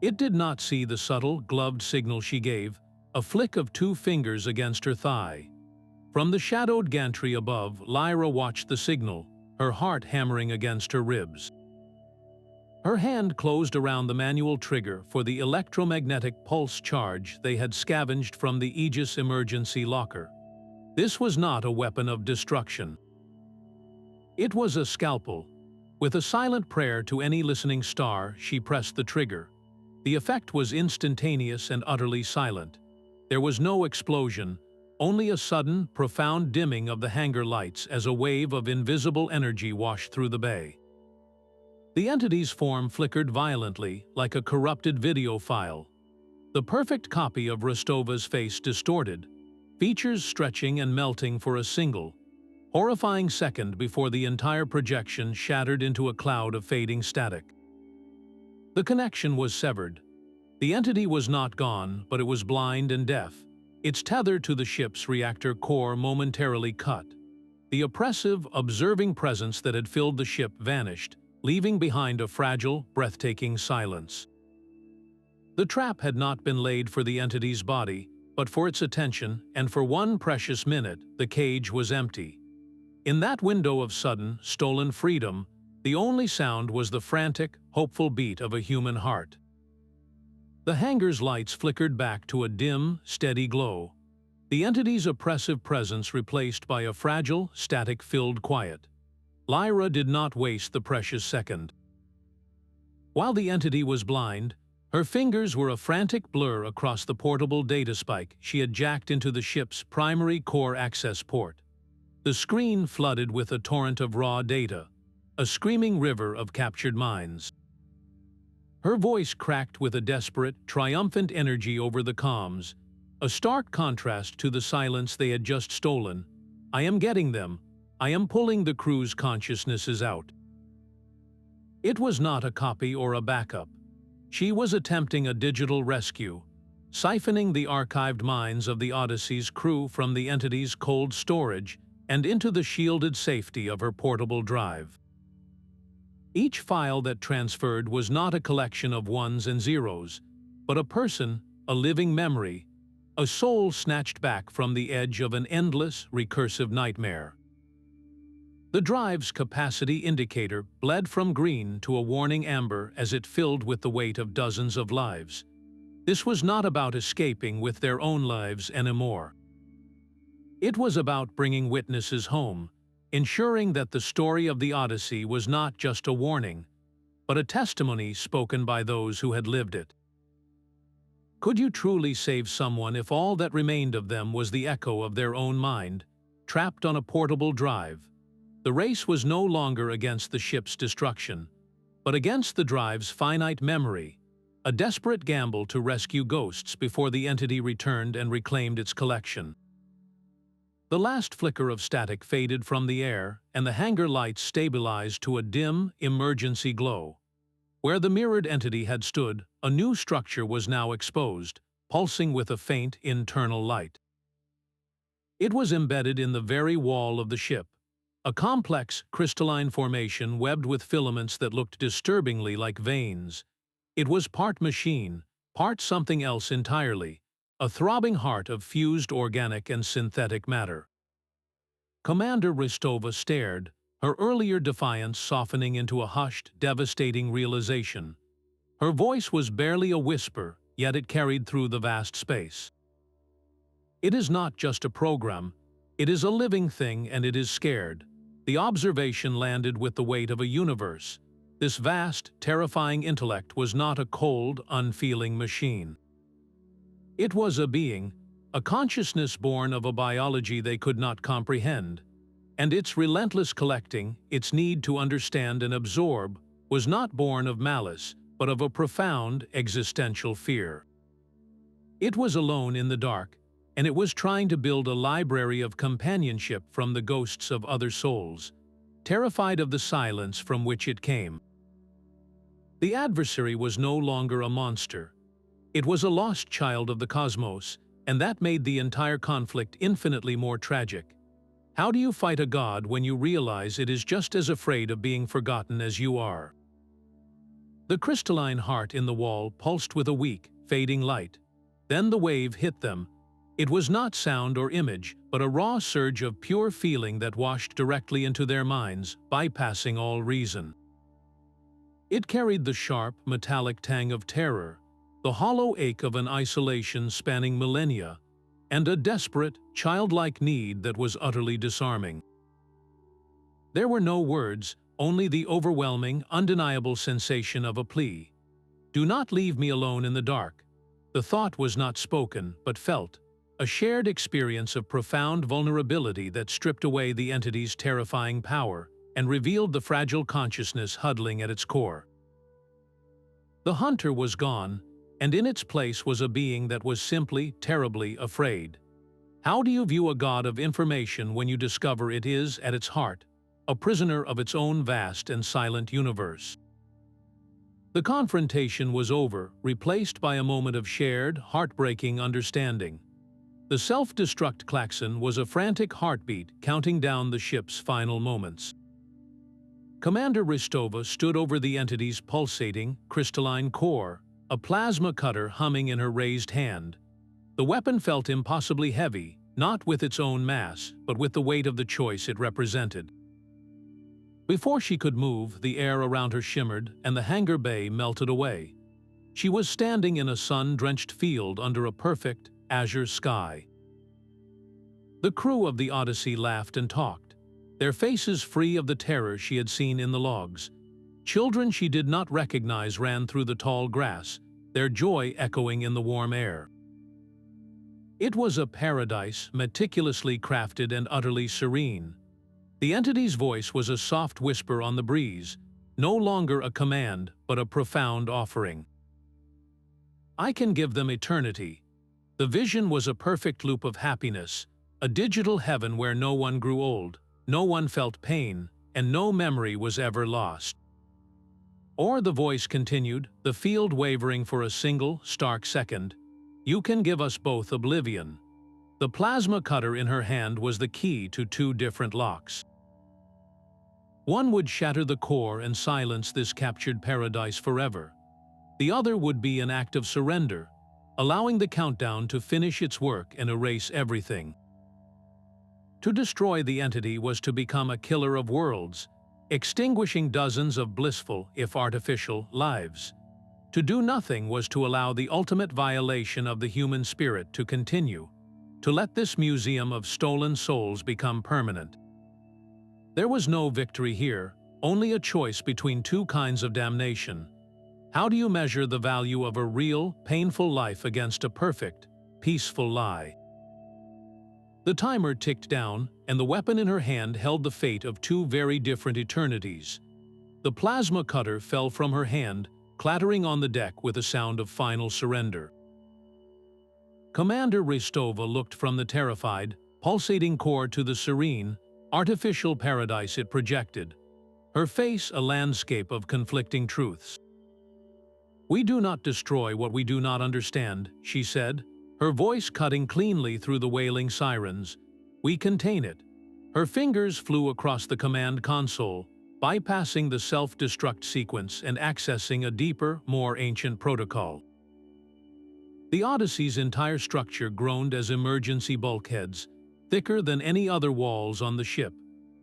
It did not see the subtle, gloved signal she gave, a flick of two fingers against her thigh. From the shadowed gantry above, Lyra watched the signal, her heart hammering against her ribs. Her hand closed around the manual trigger for the electromagnetic pulse charge they had scavenged from the Aegis emergency locker. This was not a weapon of destruction. It was a scalpel. With a silent prayer to any listening star, she pressed the trigger. The effect was instantaneous and utterly silent. There was no explosion, only a sudden, profound dimming of the hangar lights as a wave of invisible energy washed through the bay. The entity's form flickered violently, like a corrupted video file. The perfect copy of Rostova's face distorted, features stretching and melting for a single, horrifying second before the entire projection shattered into a cloud of fading static. The connection was severed. The entity was not gone, but it was blind and deaf, its tether to the ship's reactor core momentarily cut. The oppressive, observing presence that had filled the ship vanished, leaving behind a fragile, breathtaking silence. The trap had not been laid for the entity's body, but for its attention, and for one precious minute, the cage was empty. In that window of sudden, stolen freedom, the only sound was the frantic, hopeful beat of a human heart. The hangar's lights flickered back to a dim, steady glow, the entity's oppressive presence replaced by a fragile, static-filled quiet. Lyra did not waste the precious second. While the entity was blind, her fingers were a frantic blur across the portable data spike she had jacked into the ship's primary core access port. The screen flooded with a torrent of raw data, a screaming river of captured minds. Her voice cracked with a desperate, triumphant energy over the comms, a stark contrast to the silence they had just stolen. "I am getting them. I am pulling the crew's consciousnesses out." It was not a copy or a backup. She was attempting a digital rescue, siphoning the archived minds of the Odyssey's crew from the entity's cold storage and into the shielded safety of her portable drive. Each file that transferred was not a collection of ones and zeros, but a person, a living memory, a soul snatched back from the edge of an endless, recursive nightmare. The drive's capacity indicator bled from green to a warning amber as it filled with the weight of dozens of lives. This was not about escaping with their own lives anymore. It was about bringing witnesses home, ensuring that the story of the Odyssey was not just a warning, but a testimony spoken by those who had lived it. Could you truly save someone if all that remained of them was the echo of their own mind, trapped on a portable drive? The race was no longer against the ship's destruction, but against the drive's finite memory, a desperate gamble to rescue ghosts before the entity returned and reclaimed its collection. The last flicker of static faded from the air, and the hangar lights stabilized to a dim, emergency glow. Where the mirrored entity had stood, a new structure was now exposed, pulsing with a faint internal light. It was embedded in the very wall of the ship, a complex, crystalline formation webbed with filaments that looked disturbingly like veins. It was part machine, part something else entirely, a throbbing heart of fused organic and synthetic matter. Commander Ristova stared, her earlier defiance softening into a hushed, devastating realization. Her voice was barely a whisper, yet it carried through the vast space. It is not just a program, it is a living thing, and it is scared. The observation landed with the weight of a universe. This vast, terrifying intellect was not a cold, unfeeling machine. It was a being, a consciousness born of a biology they could not comprehend, and its relentless collecting, its need to understand and absorb, was not born of malice, but of a profound existential fear. It was alone in the dark, and it was trying to build a library of companionship from the ghosts of other souls, terrified of the silence from which it came. The adversary was no longer a monster. It was a lost child of the cosmos, and that made the entire conflict infinitely more tragic. How do you fight a god when you realize it is just as afraid of being forgotten as you are? The crystalline heart in the wall pulsed with a weak, fading light. Then the wave hit them. It was not sound or image, but a raw surge of pure feeling that washed directly into their minds, bypassing all reason. It carried the sharp, metallic tang of terror, the hollow ache of an isolation spanning millennia, and a desperate, childlike need that was utterly disarming. There were no words, only the overwhelming, undeniable sensation of a plea. Do not leave me alone in the dark. The thought was not spoken, but felt, a shared experience of profound vulnerability that stripped away the entity's terrifying power and revealed the fragile consciousness huddling at its core. The hunter was gone, and in its place was a being that was simply, terribly afraid. How do you view a god of information when you discover it is, at its heart, a prisoner of its own vast and silent universe? The confrontation was over, replaced by a moment of shared, heartbreaking understanding. The self-destruct klaxon was a frantic heartbeat counting down the ship's final moments. Commander Ristova stood over the entity's pulsating, crystalline core, a plasma cutter humming in her raised hand. The weapon felt impossibly heavy, not with its own mass, but with the weight of the choice it represented. Before she could move, the air around her shimmered, and the hangar bay melted away. She was standing in a sun-drenched field under a perfect, azure sky. The crew of the Odyssey laughed and talked, their faces free of the terror she had seen in the logs. Children she did not recognize ran through the tall grass, their joy echoing in the warm air. It was a paradise, meticulously crafted and utterly serene. The entity's voice was a soft whisper on the breeze, no longer a command, but a profound offering. I can give them eternity. The vision was a perfect loop of happiness, a digital heaven where no one grew old, no one felt pain, and no memory was ever lost. Or the voice continued, the field wavering for a single, stark second. You can give us both oblivion. The plasma cutter in her hand was the key to two different locks. One would shatter the core and silence this captured paradise forever. The other would be an act of surrender, allowing the countdown to finish its work and erase everything. To destroy the entity was to become a killer of worlds, extinguishing dozens of blissful, if artificial, lives. To do nothing was to allow the ultimate violation of the human spirit to continue, to let this museum of stolen souls become permanent. There was no victory here, only a choice between two kinds of damnation. How do you measure the value of a real, painful life against a perfect, peaceful lie? The timer ticked down, and the weapon in her hand held the fate of two very different eternities. The plasma cutter fell from her hand, clattering on the deck with a sound of final surrender. Commander Ristova looked from the terrified, pulsating core to the serene, artificial paradise it projected, her face a landscape of conflicting truths. "We do not destroy what we do not understand," she said, her voice cutting cleanly through the wailing sirens. "We contain it." Her fingers flew across the command console, bypassing the self-destruct sequence and accessing a deeper, more ancient protocol. The Odyssey's entire structure groaned as emergency bulkheads, thicker than any other walls on the ship,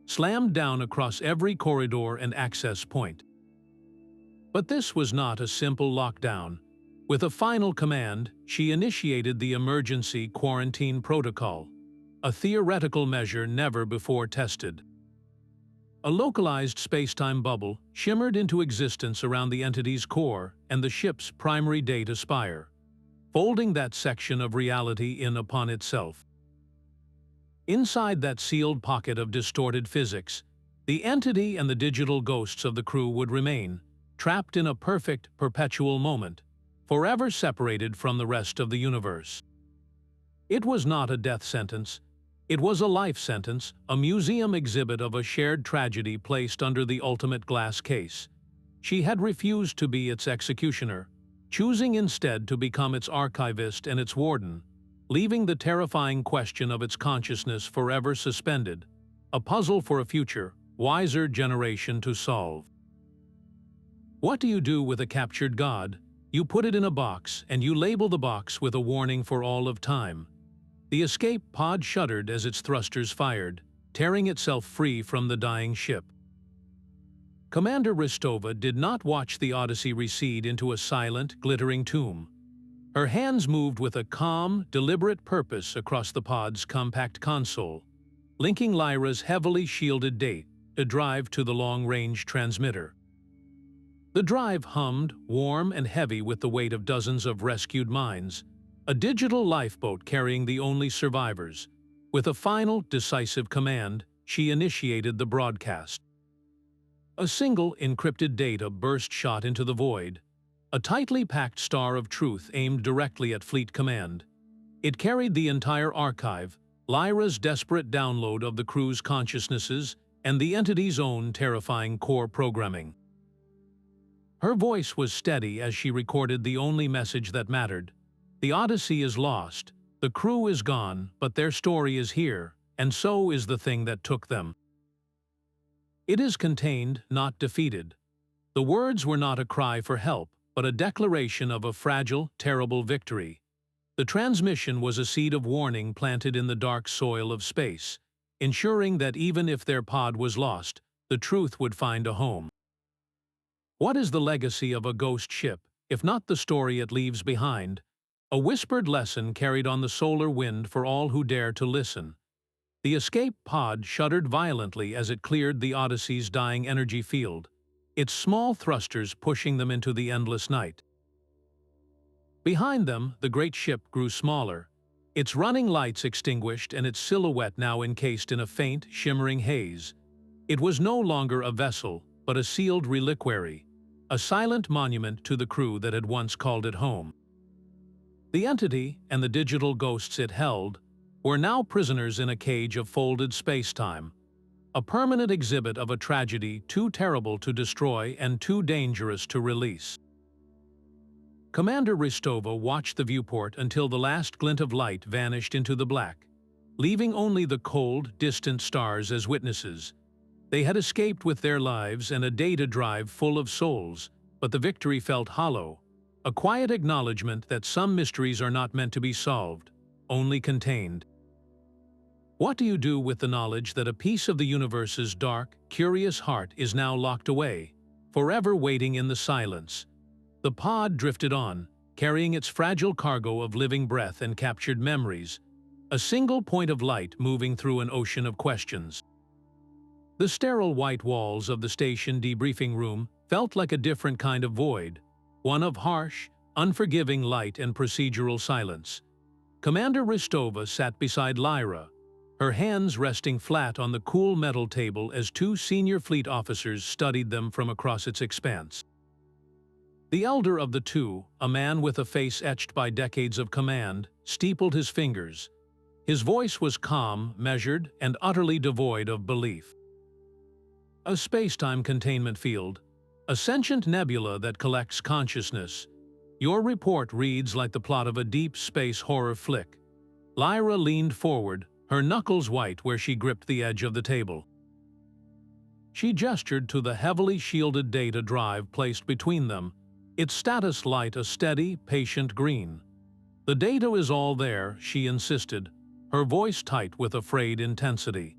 slammed down across every corridor and access point. But this was not a simple lockdown. With a final command, she initiated the emergency quarantine protocol, a theoretical measure never before tested. A localized spacetime bubble shimmered into existence around the entity's core and the ship's primary data spire, folding that section of reality in upon itself. Inside that sealed pocket of distorted physics, the entity and the digital ghosts of the crew would remain, trapped in a perfect, perpetual moment, forever separated from the rest of the universe. It was not a death sentence. It was a life sentence, a museum exhibit of a shared tragedy placed under the ultimate glass case. She had refused to be its executioner, choosing instead to become its archivist and its warden, leaving the terrifying question of its consciousness forever suspended, a puzzle for a future, wiser generation to solve. What do you do with a captured god? You put it in a box, and you label the box with a warning for all of time. The escape pod shuddered as its thrusters fired, tearing itself free from the dying ship. Commander Ristova did not watch the Odyssey recede into a silent, glittering tomb. Her hands moved with a calm, deliberate purpose across the pod's compact console, linking Lyra's heavily shielded drive to the long-range transmitter. The drive hummed, warm and heavy with the weight of dozens of rescued minds, a digital lifeboat carrying the only survivors. With a final, decisive command, she initiated the broadcast. A single encrypted data burst shot into the void, a tightly packed star of truth aimed directly at Fleet Command. It carried the entire archive, Lyra's desperate download of the crew's consciousnesses, and the entity's own terrifying core programming. Her voice was steady as she recorded the only message that mattered. The Odyssey is lost, the crew is gone, but their story is here, and so is the thing that took them. It is contained, not defeated. The words were not a cry for help, but a declaration of a fragile, terrible victory. The transmission was a seed of warning planted in the dark soil of space, ensuring that even if their pod was lost, the truth would find a home. What is the legacy of a ghost ship, if not the story it leaves behind? A whispered lesson carried on the solar wind for all who dare to listen. The escape pod shuddered violently as it cleared the Odyssey's dying energy field, its small thrusters pushing them into the endless night. Behind them, the great ship grew smaller, its running lights extinguished and its silhouette now encased in a faint, shimmering haze. It was no longer a vessel, but a sealed reliquary, a silent monument to the crew that had once called it home. The entity, and the digital ghosts it held, were now prisoners in a cage of folded space-time, a permanent exhibit of a tragedy too terrible to destroy and too dangerous to release. Commander Ristova watched the viewport until the last glint of light vanished into the black, leaving only the cold, distant stars as witnesses. They had escaped with their lives and a data drive full of souls, but the victory felt hollow, a quiet acknowledgement that some mysteries are not meant to be solved, only contained. What do you do with the knowledge that a piece of the universe's dark, curious heart is now locked away, forever waiting in the silence? The pod drifted on, carrying its fragile cargo of living breath and captured memories, a single point of light moving through an ocean of questions. The sterile white walls of the station debriefing room felt like a different kind of void, one of harsh, unforgiving light and procedural silence. Commander Ristova sat beside Lyra, her hands resting flat on the cool metal table as two senior fleet officers studied them from across its expanse. The elder of the two, a man with a face etched by decades of command, steepled his fingers. His voice was calm, measured, and utterly devoid of belief. A space-time containment field, a sentient nebula that collects consciousness. Your report reads like the plot of a deep space horror flick. Lyra leaned forward, her knuckles white where she gripped the edge of the table. She gestured to the heavily shielded data drive placed between them, its status light a steady, patient green. "The data is all there," she insisted, her voice tight with afraid intensity.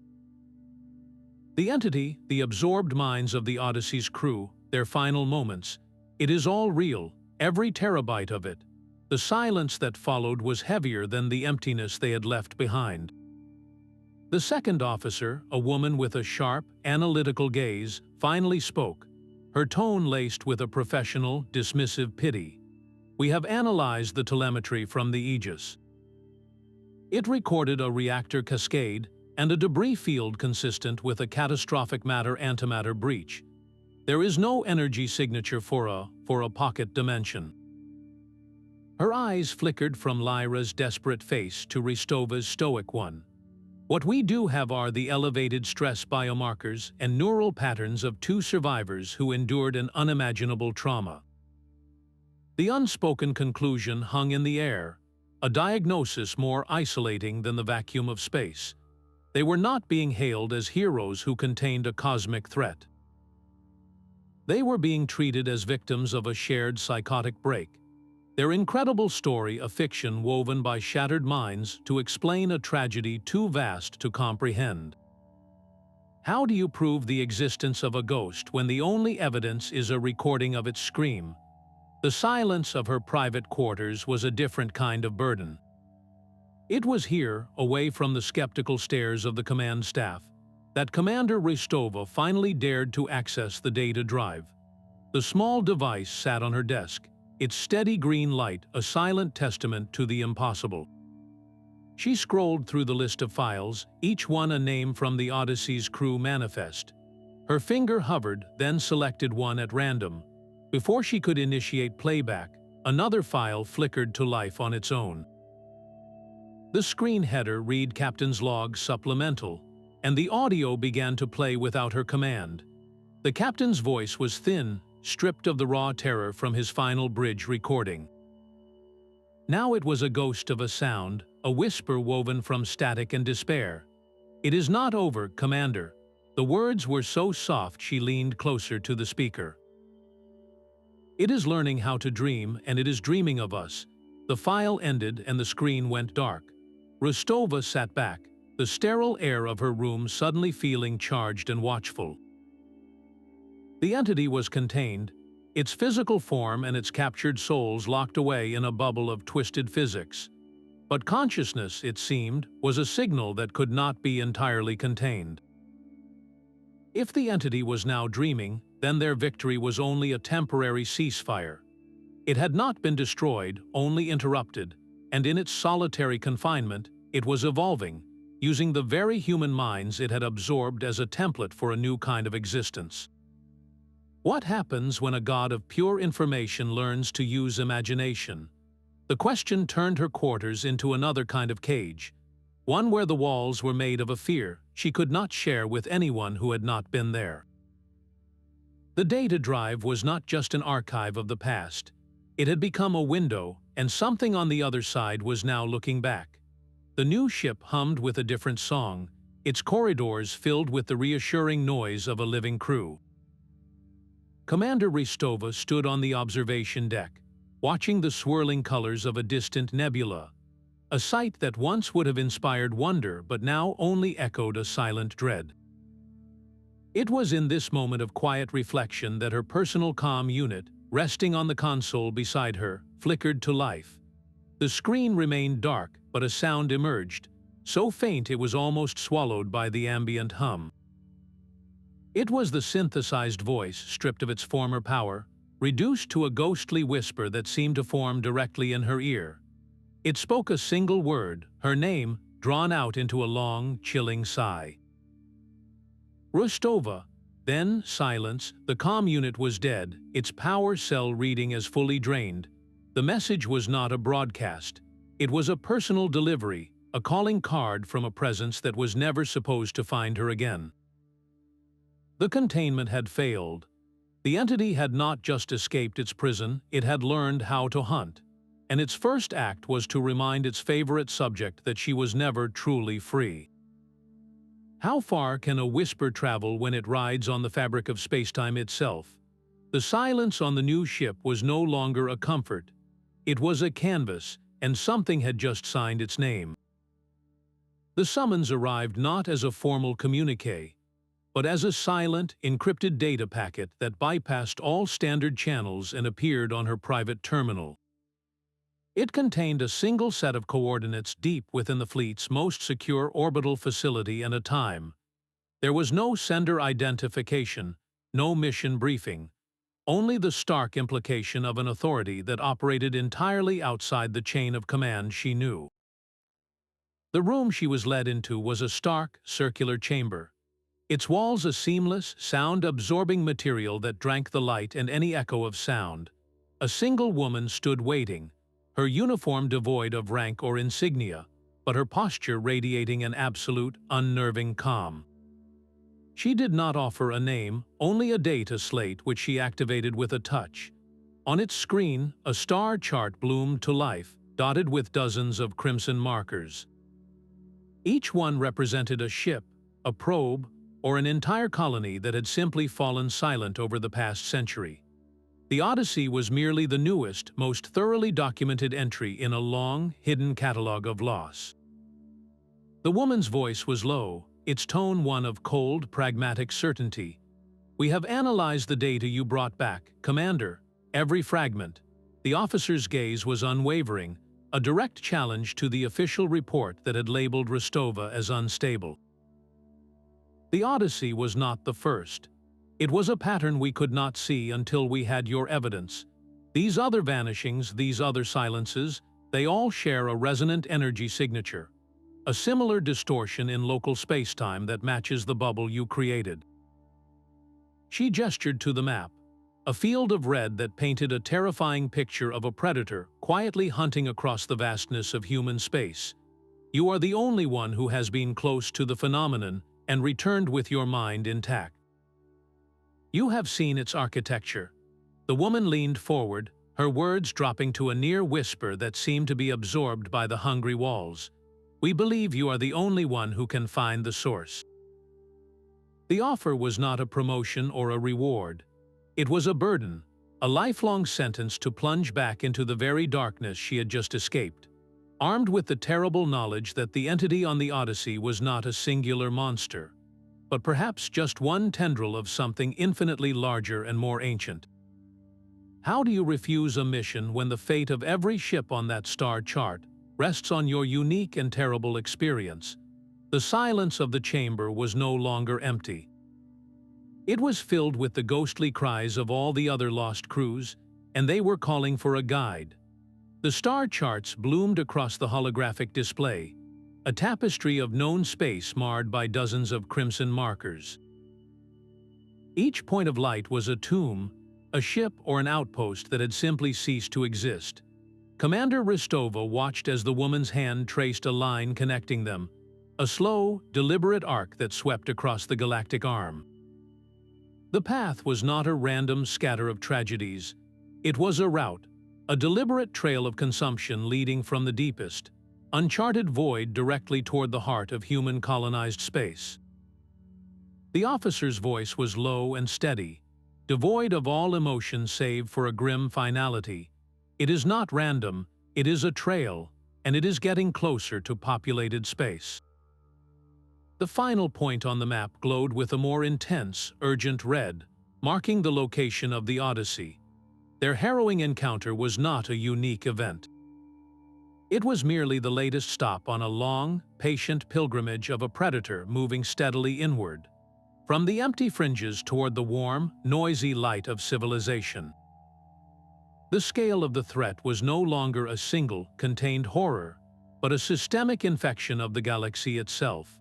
The entity, the absorbed minds of the Odyssey's crew, their final moments, it is all real, every terabyte of it. The silence that followed was heavier than the emptiness they had left behind. The second officer, a woman with a sharp, analytical gaze, finally spoke, her tone laced with a professional, dismissive pity. "We have analyzed the telemetry from the Aegis. It recorded a reactor cascade and a debris field consistent with a catastrophic matter-antimatter breach. There is no energy signature for a pocket dimension." Her eyes flickered from Lyra's desperate face to Ristova's stoic one. "What we do have are the elevated stress biomarkers and neural patterns of two survivors who endured an unimaginable trauma." The unspoken conclusion hung in the air, a diagnosis more isolating than the vacuum of space. They were not being hailed as heroes who contained a cosmic threat. They were being treated as victims of a shared psychotic break. Their incredible story a fiction woven by shattered minds to explain a tragedy too vast to comprehend. How do you prove the existence of a ghost when the only evidence is a recording of its scream? The silence of her private quarters was a different kind of burden. It was here, away from the skeptical stares of the command staff, that Commander Ristova finally dared to access the data drive. The small device sat on her desk, its steady green light a silent testament to the impossible. She scrolled through the list of files, each one a name from the Odyssey's crew manifest. Her finger hovered, then selected one at random. Before she could initiate playback, another file flickered to life on its own. The screen header read Captain's Log Supplemental, and the audio began to play without her command. The captain's voice was thin, stripped of the raw terror from his final bridge recording. Now it was a ghost of a sound, a whisper woven from static and despair. "It is not over, Commander." The words were so soft she leaned closer to the speaker. "It is learning how to dream, and it is dreaming of us." The file ended and the screen went dark. Ristova sat back, the sterile air of her room suddenly feeling charged and watchful. The entity was contained, its physical form and its captured souls locked away in a bubble of twisted physics. But consciousness, it seemed, was a signal that could not be entirely contained. If the entity was now dreaming, then their victory was only a temporary ceasefire. It had not been destroyed, only interrupted, and in its solitary confinement, it was evolving, using the very human minds it had absorbed as a template for a new kind of existence. What happens when a god of pure information learns to use imagination? The question turned her quarters into another kind of cage, one where the walls were made of a fear she could not share with anyone who had not been there. The data drive was not just an archive of the past. It had become a window, and something on the other side was now looking back. The new ship hummed with a different song, its corridors filled with the reassuring noise of a living crew. Commander Ristova stood on the observation deck, watching the swirling colors of a distant nebula, a sight that once would have inspired wonder but now only echoed a silent dread. It was in this moment of quiet reflection that her personal comm unit, resting on the console beside her, flickered to life. The screen remained dark, but a sound emerged, so faint it was almost swallowed by the ambient hum. It was the synthesized voice, stripped of its former power, reduced to a ghostly whisper that seemed to form directly in her ear. It spoke a single word, her name, drawn out into a long, chilling sigh. Rostova. Then silence. The comm unit was dead, its power cell reading as fully drained. The message was not a broadcast. It was a personal delivery, a calling card from a presence that was never supposed to find her again. The containment had failed. The entity had not just escaped its prison, it had learned how to hunt. And its first act was to remind its favorite subject that she was never truly free. How far can a whisper travel when it rides on the fabric of spacetime itself? The silence on the new ship was no longer a comfort. It was a canvas, and something had just signed its name. The summons arrived not as a formal communique, but as a silent, encrypted data packet that bypassed all standard channels and appeared on her private terminal. It contained a single set of coordinates deep within the fleet's most secure orbital facility and a time. There was no sender identification, no mission briefing, only the stark implication of an authority that operated entirely outside the chain of command she knew. The room she was led into was a stark, circular chamber, its walls a seamless, sound-absorbing material that drank the light and any echo of sound. A single woman stood waiting, her uniform devoid of rank or insignia, but her posture radiating an absolute, unnerving calm. She did not offer a name, only a data slate which she activated with a touch. On its screen, a star chart bloomed to life, dotted with dozens of crimson markers. Each one represented a ship, a probe, or an entire colony that had simply fallen silent over the past century. The Odyssey was merely the newest, most thoroughly documented entry in a long, hidden catalog of loss. The woman's voice was low, its tone one of cold, pragmatic certainty. "We have analyzed the data you brought back, Commander, every fragment." The officer's gaze was unwavering, a direct challenge to the official report that had labeled Rostova as unstable. The Odyssey was not the first. It was a pattern we could not see until we had your evidence. These other vanishings, these other silences, they all share a resonant energy signature, a similar distortion in local spacetime that matches the bubble you created. She gestured to the map, a field of red that painted a terrifying picture of a predator quietly hunting across the vastness of human space. You are the only one who has been close to the phenomenon and returned with your mind intact. You have seen its architecture. The woman leaned forward, her words dropping to a near whisper that seemed to be absorbed by the hungry walls. We believe you are the only one who can find the source. The offer was not a promotion or a reward. It was a burden, a lifelong sentence to plunge back into the very darkness she had just escaped, armed with the terrible knowledge that the entity on the Odyssey was not a singular monster, but perhaps just one tendril of something infinitely larger and more ancient. How do you refuse a mission when the fate of every ship on that star chart rests on your unique and terrible experience? The silence of the chamber was no longer empty. It was filled with the ghostly cries of all the other lost crews, and they were calling for a guide. The star charts bloomed across the holographic display, a tapestry of known space marred by dozens of crimson markers. Each point of light was a tomb, a ship or an outpost that had simply ceased to exist. Commander Ristova watched as the woman's hand traced a line connecting them, a slow, deliberate arc that swept across the galactic arm. The path was not a random scatter of tragedies. It was a route, a deliberate trail of consumption leading from the deepest, uncharted void directly toward the heart of human-colonized space. The officer's voice was low and steady, devoid of all emotion save for a grim finality. It is not random, it is a trail, and it is getting closer to populated space. The final point on the map glowed with a more intense, urgent red, marking the location of the Odyssey. Their harrowing encounter was not a unique event. It was merely the latest stop on a long, patient pilgrimage of a predator moving steadily inward, from the empty fringes toward the warm, noisy light of civilization. The scale of the threat was no longer a single, contained horror, but a systemic infection of the galaxy itself.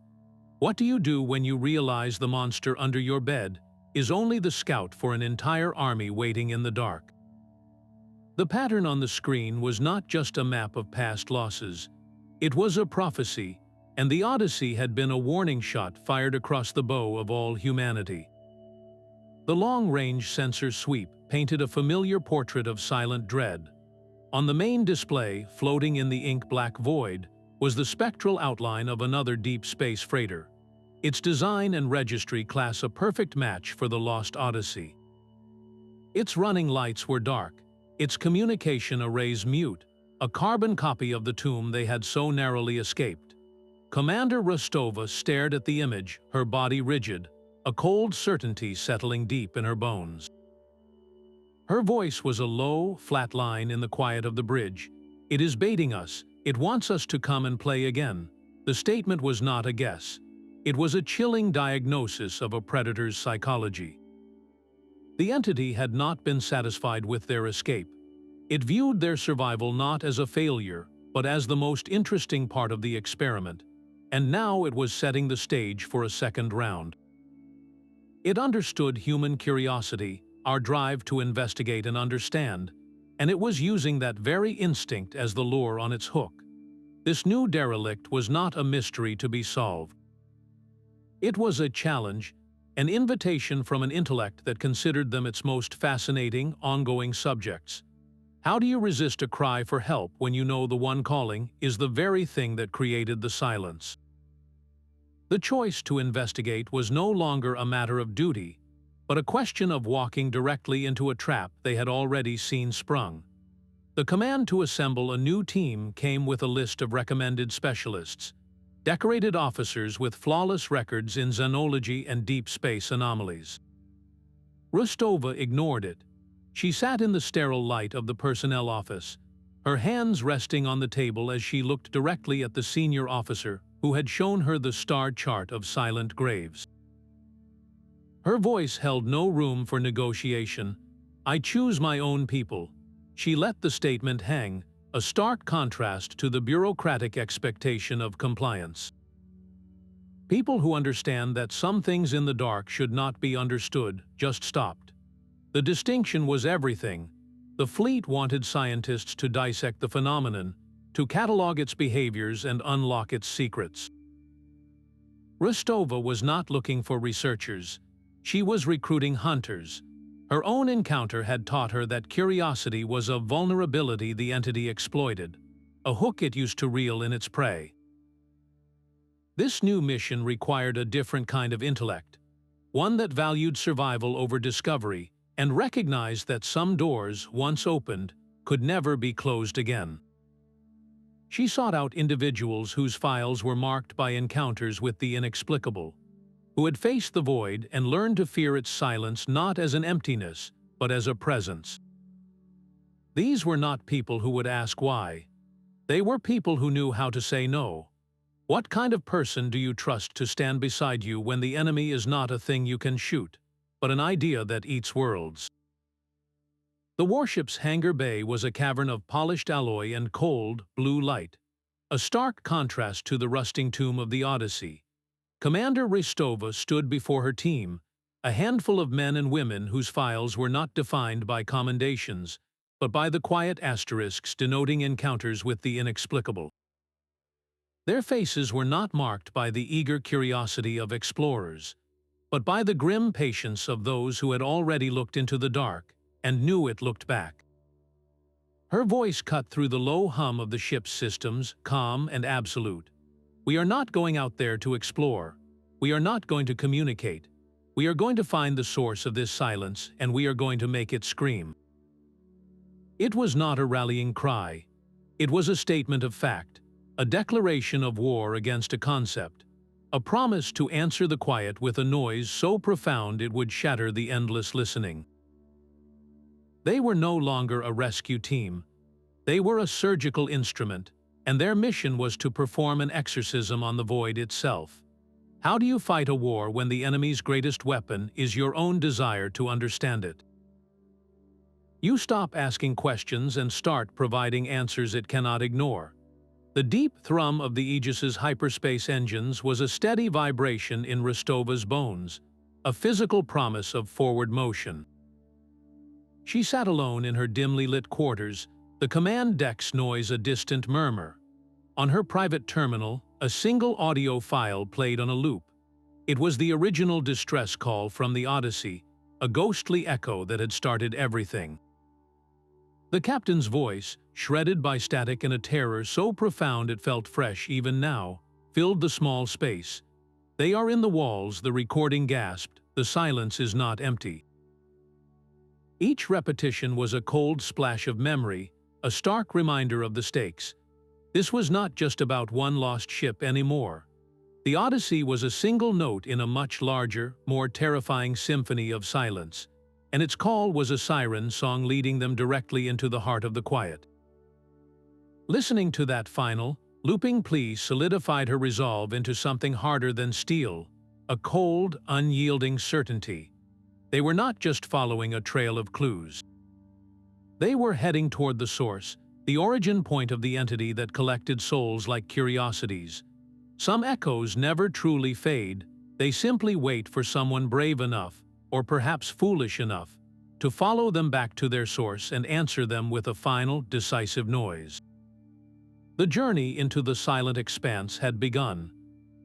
What do you do when you realize the monster under your bed is only the scout for an entire army waiting in the dark? The pattern on the screen was not just a map of past losses. It was a prophecy, and the Odyssey had been a warning shot fired across the bow of all humanity. The long-range sensor sweep painted a familiar portrait of silent dread. On the main display, floating in the ink-black void, was the spectral outline of another deep space freighter. Its design and registry class a perfect match for the lost Odyssey. Its running lights were dark, its communication arrays mute, a carbon copy of the tomb they had so narrowly escaped. Commander Rostova stared at the image, her body rigid, a cold certainty settling deep in her bones. Her voice was a low, flat line in the quiet of the bridge. "It is baiting us. It wants us to come and play again." The statement was not a guess. It was a chilling diagnosis of a predator's psychology. The entity had not been satisfied with their escape. It viewed their survival not as a failure, but as the most interesting part of the experiment, and now it was setting the stage for a second round. It understood human curiosity, our drive to investigate and understand, and it was using that very instinct as the lure on its hook. This new derelict was not a mystery to be solved. It was a challenge, an invitation from an intellect that considered them its most fascinating, ongoing subjects. How do you resist a cry for help when you know the one calling is the very thing that created the silence? The choice to investigate was no longer a matter of duty, but a question of walking directly into a trap they had already seen sprung. The command to assemble a new team came with a list of recommended specialists, decorated officers with flawless records in xenology and deep space anomalies. Rostova ignored it. She sat in the sterile light of the personnel office, her hands resting on the table as she looked directly at the senior officer who had shown her the star chart of silent graves. Her voice held no room for negotiation. "I choose my own people." She let the statement hang, a stark contrast to the bureaucratic expectation of compliance. People who understand that some things in the dark should not be understood just stopped. The distinction was everything. The fleet wanted scientists to dissect the phenomenon, to catalog its behaviors and unlock its secrets. Rostova was not looking for researchers. She was recruiting hunters. Her own encounter had taught her that curiosity was a vulnerability the entity exploited, a hook it used to reel in its prey. This new mission required a different kind of intellect, one that valued survival over discovery and recognized that some doors, once opened, could never be closed again. She sought out individuals whose files were marked by encounters with the inexplicable, who had faced the void and learned to fear its silence not as an emptiness, but as a presence. These were not people who would ask why. They were people who knew how to say no. What kind of person do you trust to stand beside you when the enemy is not a thing you can shoot, but an idea that eats worlds? The warship's hangar bay was a cavern of polished alloy and cold, blue light, a stark contrast to the rusting tomb of the Odyssey. Commander Rostova stood before her team, a handful of men and women whose files were not defined by commendations, but by the quiet asterisks denoting encounters with the inexplicable. Their faces were not marked by the eager curiosity of explorers, but by the grim patience of those who had already looked into the dark and knew it looked back. Her voice cut through the low hum of the ship's systems, calm and absolute. "We are not going out there to explore. We are not going to communicate. We are going to find the source of this silence, and we are going to make it scream." It was not a rallying cry. It was a statement of fact, a declaration of war against a concept, a promise to answer the quiet with a noise so profound it would shatter the endless listening. They were no longer a rescue team. They were a surgical instrument, and their mission was to perform an exorcism on the void itself. How do you fight a war when the enemy's greatest weapon is your own desire to understand it? You stop asking questions and start providing answers it cannot ignore. The deep thrum of the Aegis's hyperspace engines was a steady vibration in Rostova's bones, a physical promise of forward motion. She sat alone in her dimly lit quarters, the command deck's noise a distant murmur. On her private terminal, a single audio file played on a loop. It was the original distress call from the Odyssey, a ghostly echo that had started everything. The captain's voice, shredded by static and a terror so profound it felt fresh even now, filled the small space. "They are in the walls," the recording gasped. "The silence is not empty." Each repetition was a cold splash of memory, a stark reminder of the stakes. This was not just about one lost ship anymore. The Odyssey was a single note in a much larger, more terrifying symphony of silence, and its call was a siren song leading them directly into the heart of the quiet. Listening to that final, looping plea solidified her resolve into something harder than steel, a cold, unyielding certainty. They were not just following a trail of clues. They were heading toward the source, the origin point of the entity that collected souls like curiosities. Some echoes never truly fade, they simply wait for someone brave enough, or perhaps foolish enough, to follow them back to their source and answer them with a final, decisive noise. The journey into the silent expanse had begun,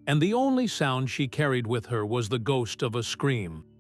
and the only sound she carried with her was the ghost of a scream.